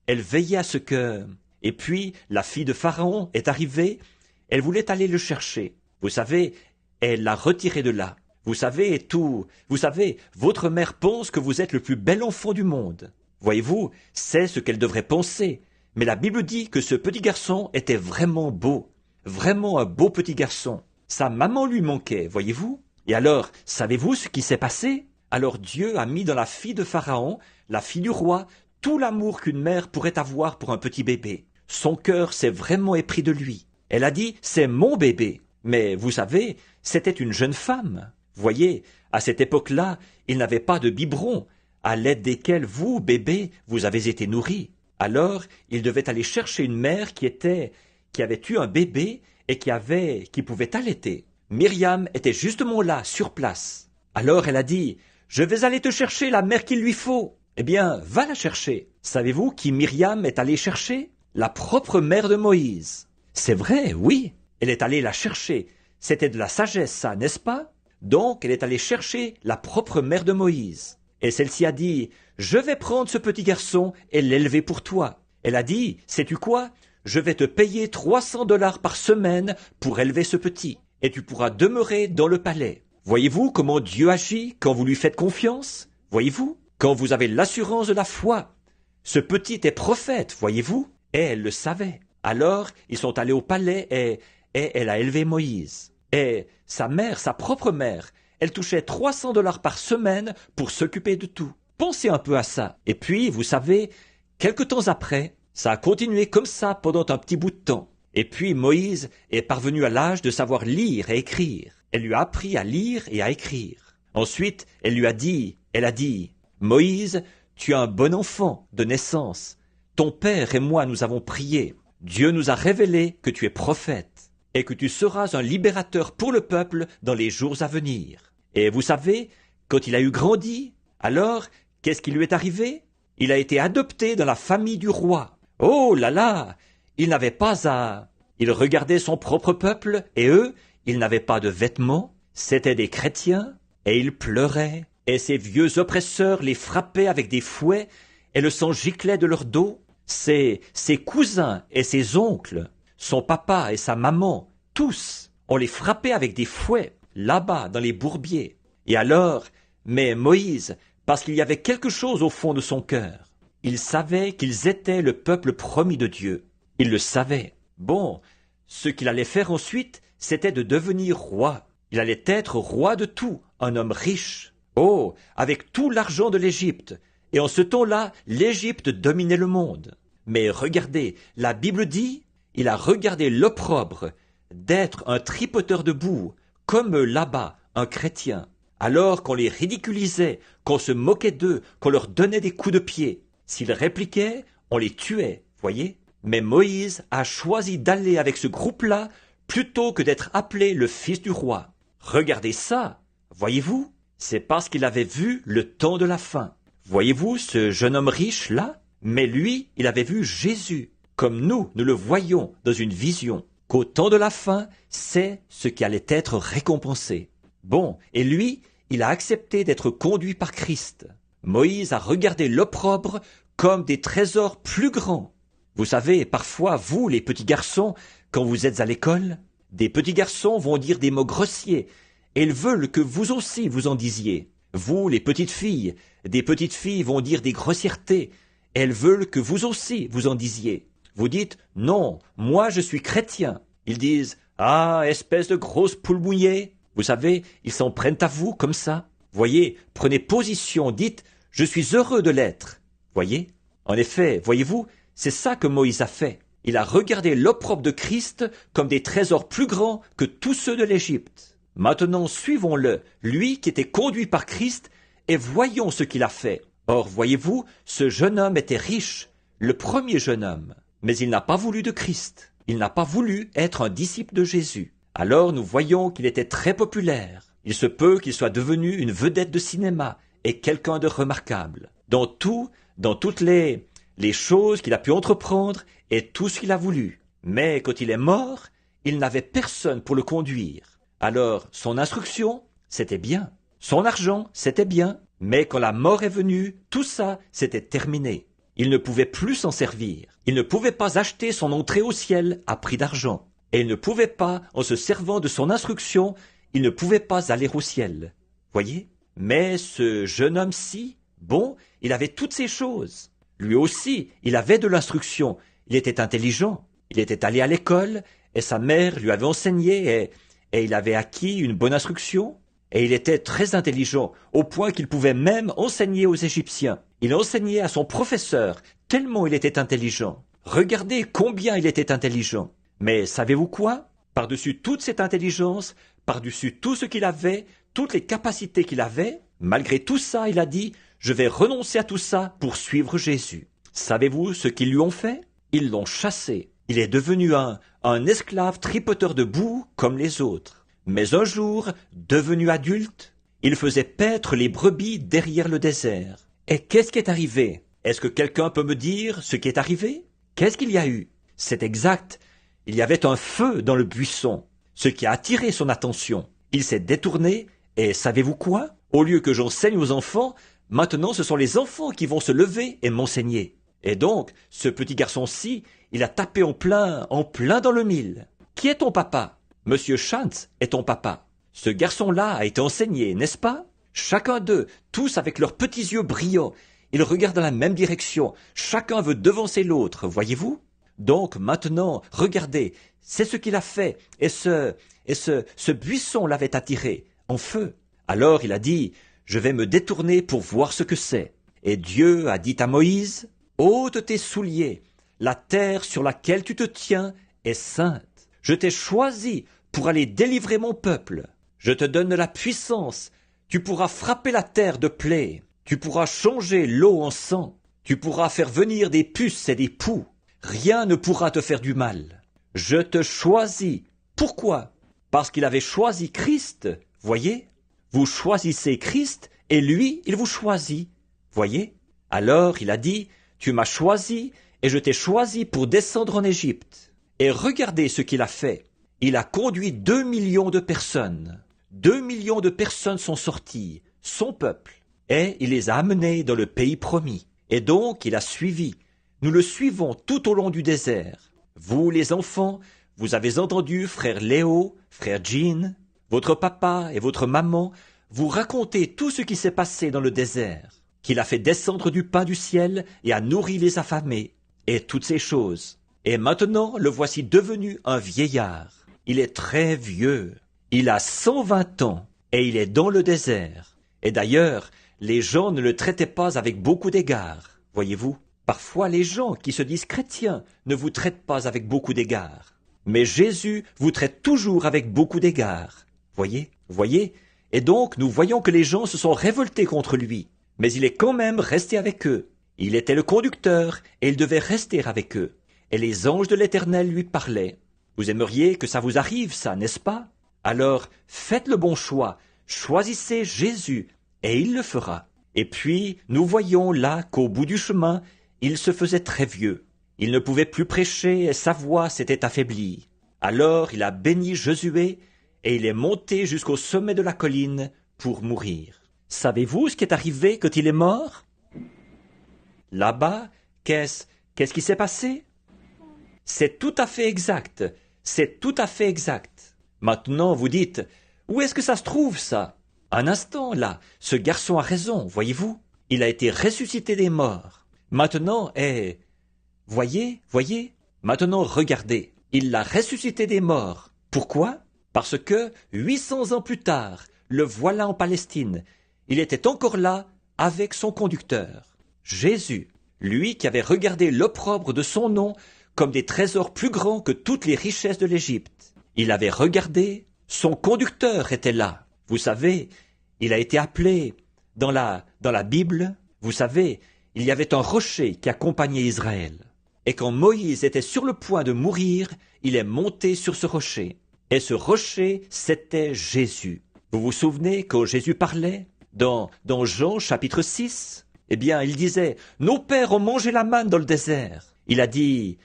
Elle veillait à ce que... Et puis, la fille de Pharaon est arrivée. Elle voulait aller le chercher. Vous savez, elle l'a retiré de là. Vous savez, votre mère pense que vous êtes le plus bel enfant du monde. Voyez-vous, c'est ce qu'elle devrait penser. Mais la Bible dit que ce petit garçon était vraiment beau. Vraiment un beau petit garçon. Sa maman lui manquait, voyez-vous? Et alors, savez-vous ce qui s'est passé? Alors Dieu a mis dans la fille de Pharaon, la fille du roi, tout l'amour qu'une mère pourrait avoir pour un petit bébé. Son cœur s'est vraiment épris de lui. Elle a dit « c'est mon bébé ». Mais vous savez, c'était une jeune femme. Voyez, à cette époque-là, il n'avait pas de biberon, à l'aide desquels vous, bébé, vous avez été nourris. Alors, il devait aller chercher une mère qui avait eu un bébé et qui pouvait allaiter. Myriam était justement là, sur place. Alors elle a dit « Je vais aller te chercher la mère qu'il lui faut ». Eh bien, va la chercher. Savez-vous qui Myriam est allée chercher? La propre mère de Moïse. C'est vrai, oui. Elle est allée la chercher. C'était de la sagesse, ça, n'est-ce pas? Donc, elle est allée chercher la propre mère de Moïse. Et celle-ci a dit « Je vais prendre ce petit garçon et l'élever pour toi ». Elle a dit « Sais-tu quoi? Je vais te payer 300 $ par semaine pour élever ce petit. Et tu pourras demeurer dans le palais. » Voyez-vous comment Dieu agit quand vous lui faites confiance? Voyez-vous? Quand vous avez l'assurance de la foi. Ce petit est prophète, voyez-vous? Et elle le savait. Alors, ils sont allés au palais et elle a élevé Moïse. Et sa mère, sa propre mère, elle touchait 300 $ par semaine pour s'occuper de tout. Pensez un peu à ça. Et puis, vous savez, quelque temps après, ça a continué comme ça pendant un petit bout de temps. Et puis, Moïse est parvenu à l'âge de savoir lire et écrire. Elle lui a appris à lire et à écrire. Ensuite, elle a dit, « Moïse, tu es un bon enfant de naissance. Ton père et moi, nous avons prié. Dieu nous a révélé que tu es prophète et que tu seras un libérateur pour le peuple dans les jours à venir. » Et vous savez, quand il a eu grandi, alors, qu'est-ce qui lui est arrivé? Il a été adopté dans la famille du roi. Oh là là! Il n'avait pas à... Il regardait son propre peuple, et eux, ils n'avaient pas de vêtements, c'étaient des chrétiens, et ils pleuraient, et ces vieux oppresseurs les frappaient avec des fouets, et le sang giclait de leur dos. Ses cousins et ses oncles, son papa et sa maman, tous, on les frappait avec des fouets, là-bas, dans les bourbiers. Et alors, mais Moïse, parce qu'il y avait quelque chose au fond de son cœur, il savait qu'ils étaient le peuple promis de Dieu. Il le savait. Bon, ce qu'il allait faire ensuite, c'était de devenir roi. Il allait être roi de tout, un homme riche. Oh, avec tout l'argent de l'Égypte. Et en ce temps-là, l'Égypte dominait le monde. Mais regardez, la Bible dit, il a regardé l'opprobre d'être un tripoteur de boue, comme là-bas, un chrétien. Alors qu'on les ridiculisait, qu'on se moquait d'eux, qu'on leur donnait des coups de pied. S'ils répliquaient, on les tuait, voyez? Mais Moïse a choisi d'aller avec ce groupe-là plutôt que d'être appelé le fils du roi. Regardez ça, voyez-vous? C'est parce qu'il avait vu le temps de la fin. Voyez-vous ce jeune homme riche-là? Mais lui, il avait vu Jésus, comme nous le voyons dans une vision, qu'au temps de la fin, c'est ce qui allait être récompensé. Bon, et lui, il a accepté d'être conduit par Christ. Moïse a regardé l'opprobre comme des trésors plus grands. Vous savez, parfois, vous, les petits garçons, quand vous êtes à l'école, des petits garçons vont dire des mots grossiers, et ils veulent que vous aussi vous en disiez. Vous, les petites filles, des petites filles vont dire des grossièretés, et elles veulent que vous aussi vous en disiez. Vous dites, non, moi je suis chrétien. Ils disent, ah, espèce de grosse poule mouillée. Vous savez, ils s'en prennent à vous comme ça. Voyez, prenez position, dites, je suis heureux de l'être. Voyez? En effet, voyez-vous, c'est ça que Moïse a fait. Il a regardé l'opprobre de Christ comme des trésors plus grands que tous ceux de l'Égypte. Maintenant, suivons-le, lui qui était conduit par Christ, et voyons ce qu'il a fait. Or, voyez-vous, ce jeune homme était riche, le premier jeune homme. Mais il n'a pas voulu de Christ. Il n'a pas voulu être un disciple de Jésus. Alors nous voyons qu'il était très populaire. Il se peut qu'il soit devenu une vedette de cinéma et quelqu'un de remarquable. Dans toutes les choses qu'il a pu entreprendre et tout ce qu'il a voulu. Mais quand il est mort, il n'avait personne pour le conduire. Alors son instruction, c'était bien. Son argent, c'était bien. Mais quand la mort est venue, tout ça, c'était terminé. Il ne pouvait plus s'en servir. Il ne pouvait pas acheter son entrée au ciel à prix d'argent. Et il ne pouvait pas, en se servant de son instruction, il ne pouvait pas aller au ciel. Voyez? Mais ce jeune homme-ci, bon, il avait toutes ces choses. Lui aussi, il avait de l'instruction. Il était intelligent. Il était allé à l'école, et sa mère lui avait enseigné, et il avait acquis une bonne instruction. Et il était très intelligent, au point qu'il pouvait même enseigner aux Égyptiens. Il enseignait à son professeur, tellement il était intelligent. Regardez combien il était intelligent. Mais savez-vous quoi? Par-dessus toute cette intelligence, par-dessus tout ce qu'il avait, toutes les capacités qu'il avait, malgré tout ça, il a dit, je vais renoncer à tout ça pour suivre Jésus. Savez-vous ce qu'ils lui ont fait? Ils l'ont chassé. Il est devenu un esclave tripoteur de boue comme les autres. Mais un jour, devenu adulte, il faisait paître les brebis derrière le désert. Et qu'est-ce qui est arrivé? Est-ce que quelqu'un peut me dire ce qui est arrivé? Qu'est-ce qu'il y a eu? C'est exact. Il y avait un feu dans le buisson, ce qui a attiré son attention. Il s'est détourné, et savez-vous quoi? Au lieu que j'enseigne aux enfants, maintenant ce sont les enfants qui vont se lever et m'enseigner. Et donc, ce petit garçon-ci, il a tapé en plein dans le mille. Qui est ton papa? Monsieur Chantz est ton papa. Ce garçon-là a été enseigné, n'est-ce pas? Chacun d'eux, tous avec leurs petits yeux brillants, ils regardent dans la même direction. Chacun veut devancer l'autre, voyez-vous? Donc maintenant, regardez, c'est ce qu'il a fait, et ce buisson l'avait attiré, en feu. Alors il a dit, je vais me détourner pour voir ce que c'est. Et Dieu a dit à Moïse, ôte tes souliers, la terre sur laquelle tu te tiens est sainte. Je t'ai choisi pour aller délivrer mon peuple. Je te donne la puissance, tu pourras frapper la terre de plaies. Tu pourras changer l'eau en sang. Tu pourras faire venir des puces et des poux. Rien ne pourra te faire du mal. Je te choisis. Pourquoi? Parce qu'il avait choisi Christ. Voyez? Vous choisissez Christ et lui, il vous choisit. Voyez? Alors il a dit, tu m'as choisi et je t'ai choisi pour descendre en Égypte. Et regardez ce qu'il a fait. Il a conduit 2 millions de personnes. 2 millions de personnes sont sorties, son peuple. Et il les a amenés dans le pays promis. Et donc il a suivi. Nous le suivons tout au long du désert. Vous, les enfants, vous avez entendu frère Léo, frère Jean, votre papa et votre maman vous raconter tout ce qui s'est passé dans le désert, qu'il a fait descendre du pain du ciel et a nourri les affamés, et toutes ces choses. Et maintenant, le voici devenu un vieillard. Il est très vieux. Il a 120 ans, et il est dans le désert. Et d'ailleurs, les gens ne le traitaient pas avec beaucoup d'égard, voyez-vous. Parfois, les gens qui se disent chrétiens ne vous traitent pas avec beaucoup d'égard. Mais Jésus vous traite toujours avec beaucoup d'égard. Voyez? Et donc, nous voyons que les gens se sont révoltés contre lui. Mais il est quand même resté avec eux. Il était le conducteur, et il devait rester avec eux. Et les anges de l'Éternel lui parlaient. Vous aimeriez que ça vous arrive, ça, n'est-ce pas? Alors, faites le bon choix. Choisissez Jésus, et il le fera. Et puis, nous voyons là qu'au bout du chemin, il se faisait très vieux. Il ne pouvait plus prêcher et sa voix s'était affaiblie. Alors il a béni Josué et il est monté jusqu'au sommet de la colline pour mourir. Savez-vous ce qui est arrivé quand il est mort? Là-bas, qu'est-ce qui s'est passé? C'est tout à fait exact. C'est tout à fait exact. Maintenant, vous dites, où est-ce que ça se trouve, ça? Un instant, là, ce garçon a raison, voyez-vous? Il a été ressuscité des morts. Maintenant, voyez, maintenant regardez, il l'a ressuscité des morts. Pourquoi? Parce que 800 ans plus tard, le voilà en Palestine. Il était encore là avec son conducteur. Jésus, lui qui avait regardé l'opprobre de son nom comme des trésors plus grands que toutes les richesses de l'Égypte. Il avait regardé, son conducteur était là. Vous savez, il a été appelé dans la Bible, vous savez, il y avait un rocher qui accompagnait Israël. Et quand Moïse était sur le point de mourir, il est monté sur ce rocher. Et ce rocher, c'était Jésus. Vous vous souvenez quand Jésus parlait dans Jean chapitre 6? Eh bien, il disait, nos pères ont mangé la manne dans le désert. Il a dit,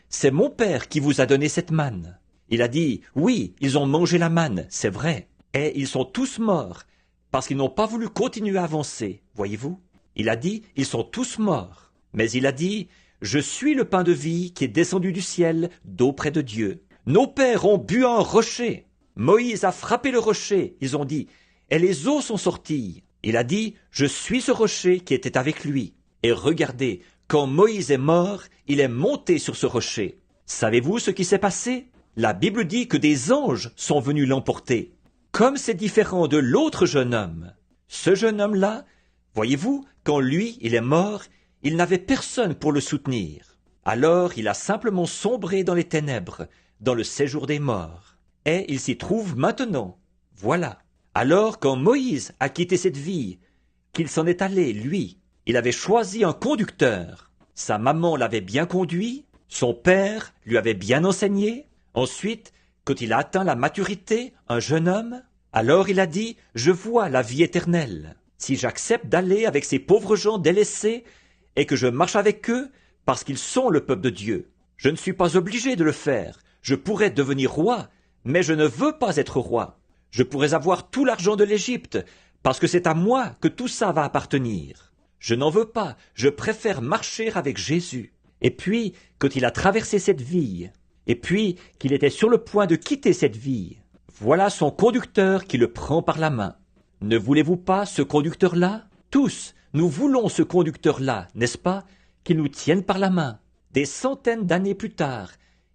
c'est mon père qui vous a donné cette manne. Il a dit, oui, ils ont mangé la manne, c'est vrai. Et ils sont tous morts parce qu'ils n'ont pas voulu continuer à avancer, voyez-vous? Il a dit, ils sont tous morts. Mais il a dit, je suis le pain de vie qui est descendu du ciel d'auprès de Dieu. Nos pères ont bu un rocher. Moïse a frappé le rocher. Ils ont dit, et les eaux sont sorties. Il a dit, je suis ce rocher qui était avec lui. Et regardez, quand Moïse est mort, il est monté sur ce rocher. Savez-vous ce qui s'est passé? La Bible dit que des anges sont venus l'emporter. Comme c'est différent de l'autre jeune homme. Ce jeune homme-là, voyez-vous, quand lui, il est mort, il n'avait personne pour le soutenir. Alors il a simplement sombré dans les ténèbres, dans le séjour des morts. Et il s'y trouve maintenant. Voilà. Alors quand Moïse a quitté cette vie, qu'il s'en est allé, lui, il avait choisi un conducteur. Sa maman l'avait bien conduit, son père lui avait bien enseigné. Ensuite, quand il a atteint la maturité, un jeune homme, alors il a dit « Je vois la vie éternelle. Si j'accepte d'aller avec ces pauvres gens délaissés et que je marche avec eux parce qu'ils sont le peuple de Dieu, je ne suis pas obligé de le faire. Je pourrais devenir roi, mais je ne veux pas être roi. Je pourrais avoir tout l'argent de l'Égypte parce que c'est à moi que tout ça va appartenir. Je n'en veux pas, je préfère marcher avec Jésus. » Et puis, quand il a traversé cette vie, et puis qu'il était sur le point de quitter cette vie, voilà son conducteur qui le prend par la main. Ne voulez-vous pas ce conducteur-là? Tous, nous voulons ce conducteur-là, n'est-ce pas? Qu'il nous tienne par la main. Des centaines d'années plus tard,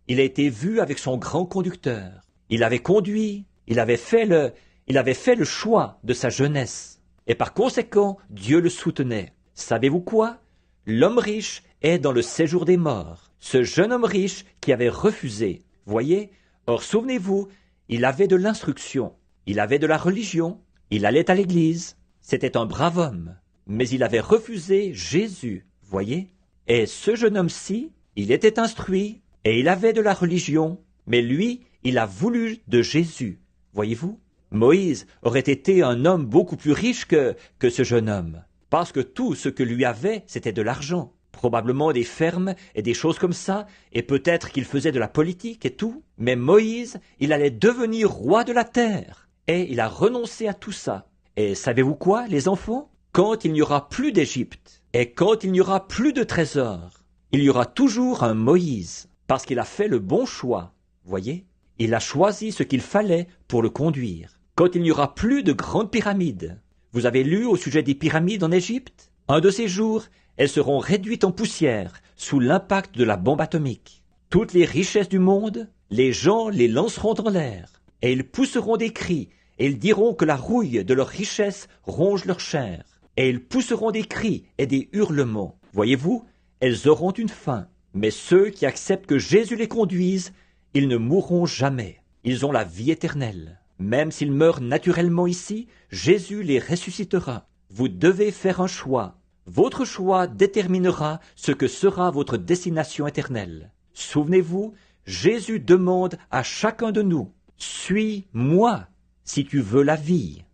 il a été vu avec son grand conducteur. Il avait conduit, il avait fait le choix de sa jeunesse. Et par conséquent, Dieu le soutenait. Savez-vous quoi? L'homme riche est dans le séjour des morts. Ce jeune homme riche qui avait refusé. Voyez? Or, souvenez-vous, il avait de l'instruction, il avait de la religion, il allait à l'église. C'était un brave homme. Mais il avait refusé Jésus. Voyez? Et ce jeune homme-ci, il était instruit et il avait de la religion. Mais lui, il a voulu de Jésus. Voyez-vous? Moïse aurait été un homme beaucoup plus riche que ce jeune homme. Parce que tout ce que lui avait, c'était de l'argent. Probablement des fermes et des choses comme ça, et peut-être qu'il faisait de la politique et tout. Mais Moïse, il allait devenir roi de la terre. Et il a renoncé à tout ça. Et savez-vous quoi, les enfants? Quand il n'y aura plus d'Égypte, et quand il n'y aura plus de trésors, il y aura toujours un Moïse. Parce qu'il a fait le bon choix. Voyez? Il a choisi ce qu'il fallait pour le conduire. Quand il n'y aura plus de grandes pyramides. Vous avez lu au sujet des pyramides en Égypte? Un de ces jours, elles seront réduites en poussière sous l'impact de la bombe atomique. Toutes les richesses du monde, les gens les lanceront dans l'air, et ils pousseront des cris, et ils diront que la rouille de leurs richesses ronge leur chair, et ils pousseront des cris et des hurlements. Voyez-vous, elles auront une fin, mais ceux qui acceptent que Jésus les conduise, ils ne mourront jamais. Ils ont la vie éternelle. Même s'ils meurent naturellement ici, Jésus les ressuscitera. Vous devez faire un choix. Votre choix déterminera ce que sera votre destination éternelle. Souvenez-vous, Jésus demande à chacun de nous, « Suis-moi si tu veux la vie. »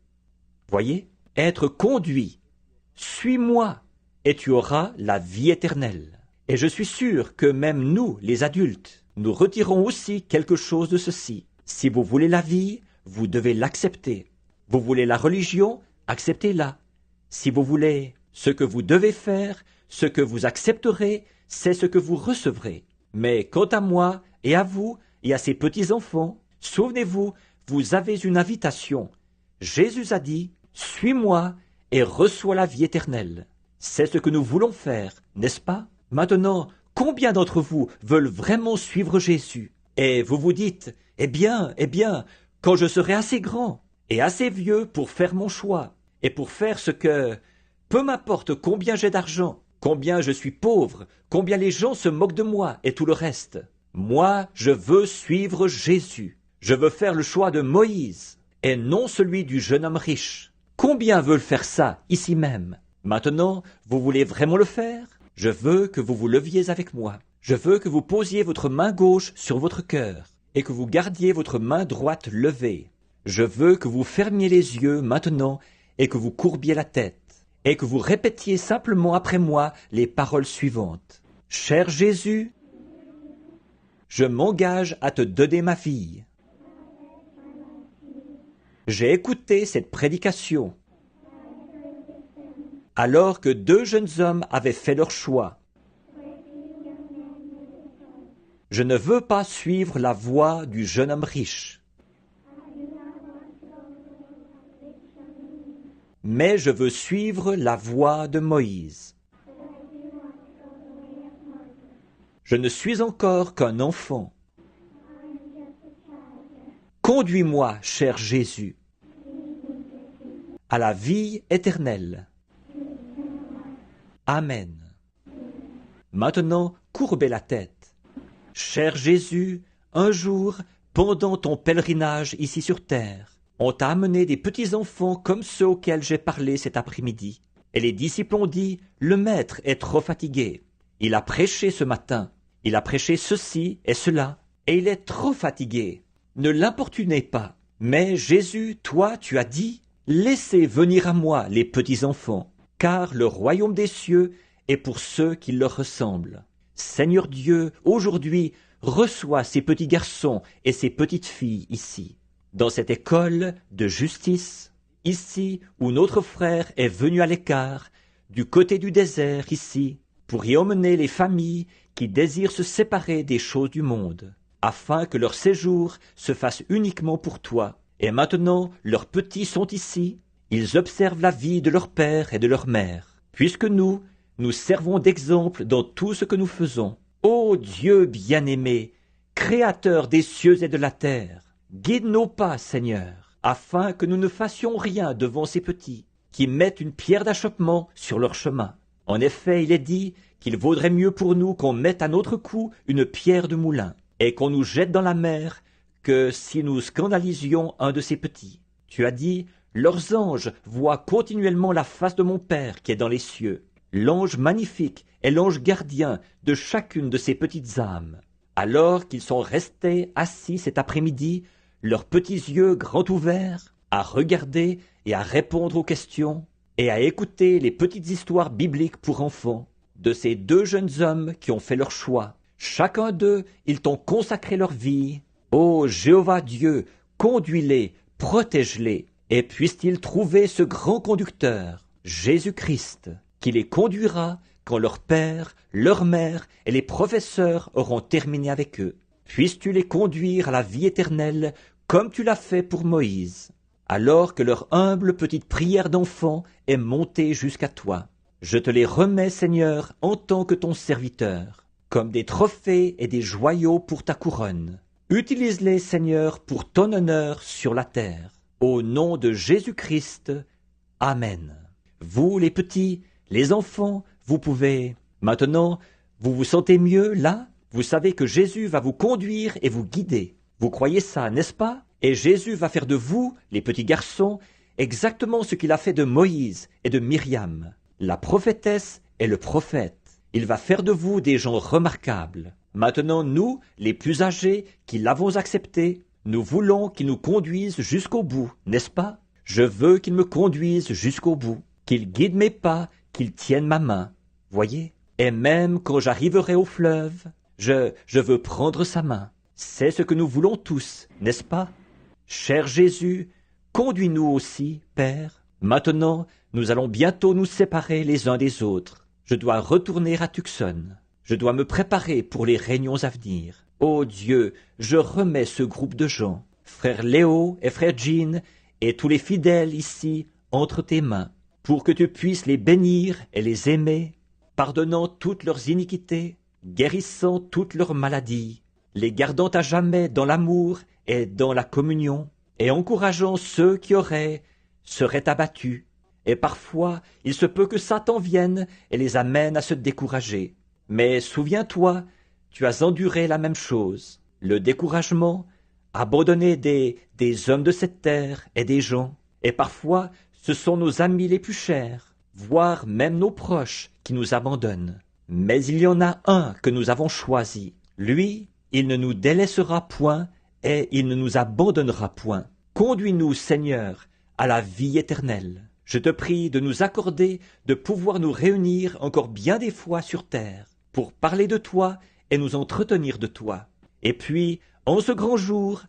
Voyez, être conduit. « Suis-moi et tu auras la vie éternelle. » Et je suis sûr que même nous, les adultes, nous retirons aussi quelque chose de ceci. Si vous voulez la vie, vous devez l'accepter. Vous voulez la religion, acceptez-la. Si vous voulez ce que vous devez faire, ce que vous accepterez, c'est ce que vous recevrez. Mais quant à moi et à vous et à ces petits-enfants, souvenez-vous, vous avez une invitation. Jésus a dit, « Suis-moi et reçois la vie éternelle. » C'est ce que nous voulons faire, n'est-ce pas? Maintenant, combien d'entre vous veulent vraiment suivre Jésus? Et vous vous dites, eh bien, quand je serai assez grand et assez vieux pour faire mon choix, et pour faire ce que... Peu m'importe combien j'ai d'argent, combien je suis pauvre, combien les gens se moquent de moi et tout le reste. Moi, je veux suivre Jésus. Je veux faire le choix de Moïse, et non celui du jeune homme riche. Combien veulent faire ça, ici même? Maintenant, vous voulez vraiment le faire? Je veux que vous vous leviez avec moi. Je veux que vous posiez votre main gauche sur votre cœur, et que vous gardiez votre main droite levée. Je veux que vous fermiez les yeux maintenant, et que vous courbiez la tête, et que vous répétiez simplement après moi les paroles suivantes. « Cher Jésus, je m'engage à te donner ma vie. J'ai écouté cette prédication alors que 2 jeunes hommes avaient fait leur choix. Je ne veux pas suivre la voie du jeune homme riche, mais je veux suivre la voie de Moïse. Je ne suis encore qu'un enfant. Conduis-moi, cher Jésus, à la vie éternelle. Amen. Maintenant, courbez la tête. Cher Jésus, un jour, pendant ton pèlerinage ici sur terre, on t'a amené des petits enfants comme ceux auxquels j'ai parlé cet après-midi. Et les disciples ont dit, le maître est trop fatigué. Il a prêché ce matin, il a prêché ceci et cela, et il est trop fatigué. Ne l'importunez pas. Mais Jésus, toi, tu as dit, laissez venir à moi les petits enfants, car le royaume des cieux est pour ceux qui leur ressemblent. Seigneur Dieu, aujourd'hui, reçois ces petits garçons et ces petites filles ici, dans cette école de justice, ici où notre frère est venu à l'écart, du côté du désert ici, pour y emmener les familles qui désirent se séparer des choses du monde, afin que leur séjour se fasse uniquement pour toi. Et maintenant, leurs petits sont ici, ils observent la vie de leur père et de leur mère, puisque nous servons d'exemple dans tout ce que nous faisons. Ô Dieu bien-aimé, Créateur des cieux et de la terre, guide nos pas, Seigneur, afin que nous ne fassions rien devant ces petits, qui mettent une pierre d'achoppement sur leur chemin. En effet, il est dit qu'il vaudrait mieux pour nous qu'on mette à notre cou une pierre de moulin, et qu'on nous jette dans la mer, que si nous scandalisions un de ces petits. Tu as dit, leurs anges voient continuellement la face de mon Père qui est dans les cieux. L'ange magnifique est l'ange gardien de chacune de ces petites âmes. Alors qu'ils sont restés assis cet après-midi, leurs petits yeux grands ouverts, à regarder et à répondre aux questions, et à écouter les petites histoires bibliques pour enfants, de ces deux jeunes hommes qui ont fait leur choix. Chacun d'eux, ils t'ont consacré leur vie. Ô Jéhovah Dieu, conduis-les, protège-les, et puissent-ils trouver ce grand conducteur, Jésus-Christ, qui les conduira quand leur père, leur mère et les professeurs auront terminé avec eux. Puisses-tu les conduire à la vie éternelle comme tu l'as fait pour Moïse, alors que leur humble petite prière d'enfant est montée jusqu'à toi. Je te les remets, Seigneur, en tant que ton serviteur, comme des trophées et des joyaux pour ta couronne. Utilise-les, Seigneur, pour ton honneur sur la terre. Au nom de Jésus-Christ. Amen. Vous, les petits, les enfants, vous pouvez... Maintenant, vous vous sentez mieux, là? Vous savez que Jésus va vous conduire et vous guider. Vous croyez ça, n'est-ce pas? Et Jésus va faire de vous, les petits garçons, exactement ce qu'il a fait de Moïse et de Myriam, la prophétesse et le prophète. Il va faire de vous des gens remarquables. Maintenant, nous, les plus âgés, qui l'avons accepté, nous voulons qu'il nous conduise jusqu'au bout, n'est-ce pas? Je veux qu'il me conduise jusqu'au bout, qu'il guide mes pas, qu'il tienne ma main. Voyez? Et même quand j'arriverai au fleuve, je veux prendre sa main. C'est ce que nous voulons tous, n'est-ce pas? Cher Jésus, conduis-nous aussi, Père. Maintenant, nous allons bientôt nous séparer les uns des autres. Je dois retourner à Tucson. Je dois me préparer pour les réunions à venir. Ô Dieu, je remets ce groupe de gens, frère Léo et frère Jean, et tous les fidèles ici, entre tes mains, pour que tu puisses les bénir et les aimer, pardonnant toutes leurs iniquités, guérissant toutes leurs maladies, les gardant à jamais dans l'amour et dans la communion, et encourageant ceux qui seraient abattus. Et parfois, il se peut que Satan vienne et les amène à se décourager. Mais souviens-toi, tu as enduré la même chose, le découragement, abandonner des hommes de cette terre et des gens. Et parfois, ce sont nos amis les plus chers, voire même nos proches, qui nous abandonnent. Mais il y en a un que nous avons choisi. Lui, il ne nous délaissera point et il ne nous abandonnera point. Conduis-nous, Seigneur, à la vie éternelle. Je te prie de nous accorder de pouvoir nous réunir encore bien des fois sur terre, pour parler de toi et nous entretenir de toi. Et puis, en ce grand jour,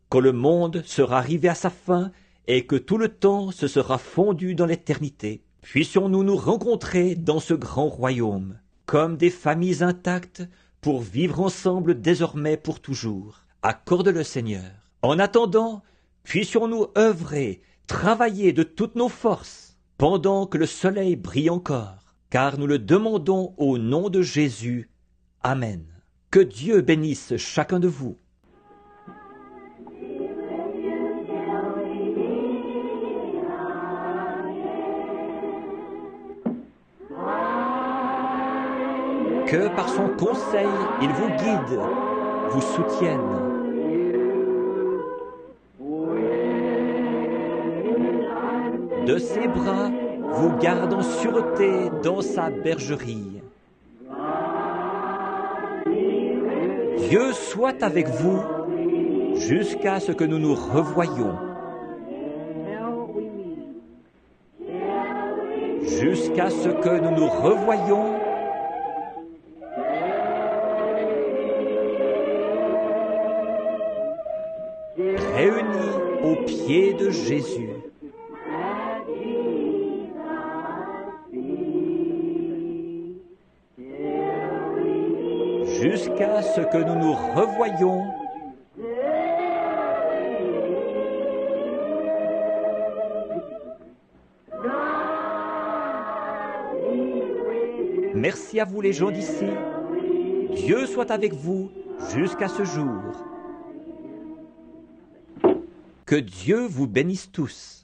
quand le monde sera arrivé à sa fin et que tout le temps se sera fondu dans l'éternité, puissions-nous nous rencontrer dans ce grand royaume, comme des familles intactes, pour vivre ensemble désormais pour toujours. Accorde-le, Seigneur. En attendant, puissions-nous œuvrer, travailler de toutes nos forces, pendant que le soleil brille encore, car nous le demandons au nom de Jésus. Amen. Que Dieu bénisse chacun de vous. Amen. que par son conseil, il vous guide, vous soutienne. De ses bras, vous garde en sûreté dans sa bergerie. Dieu soit avec vous jusqu'à ce que nous nous revoyions. Jusqu'à ce que nous nous revoyions. Réunis aux pieds de Jésus. Jusqu'à ce que nous nous revoyions. Merci à vous les gens d'ici. Dieu soit avec vous jusqu'à ce jour. Que Dieu vous bénisse tous.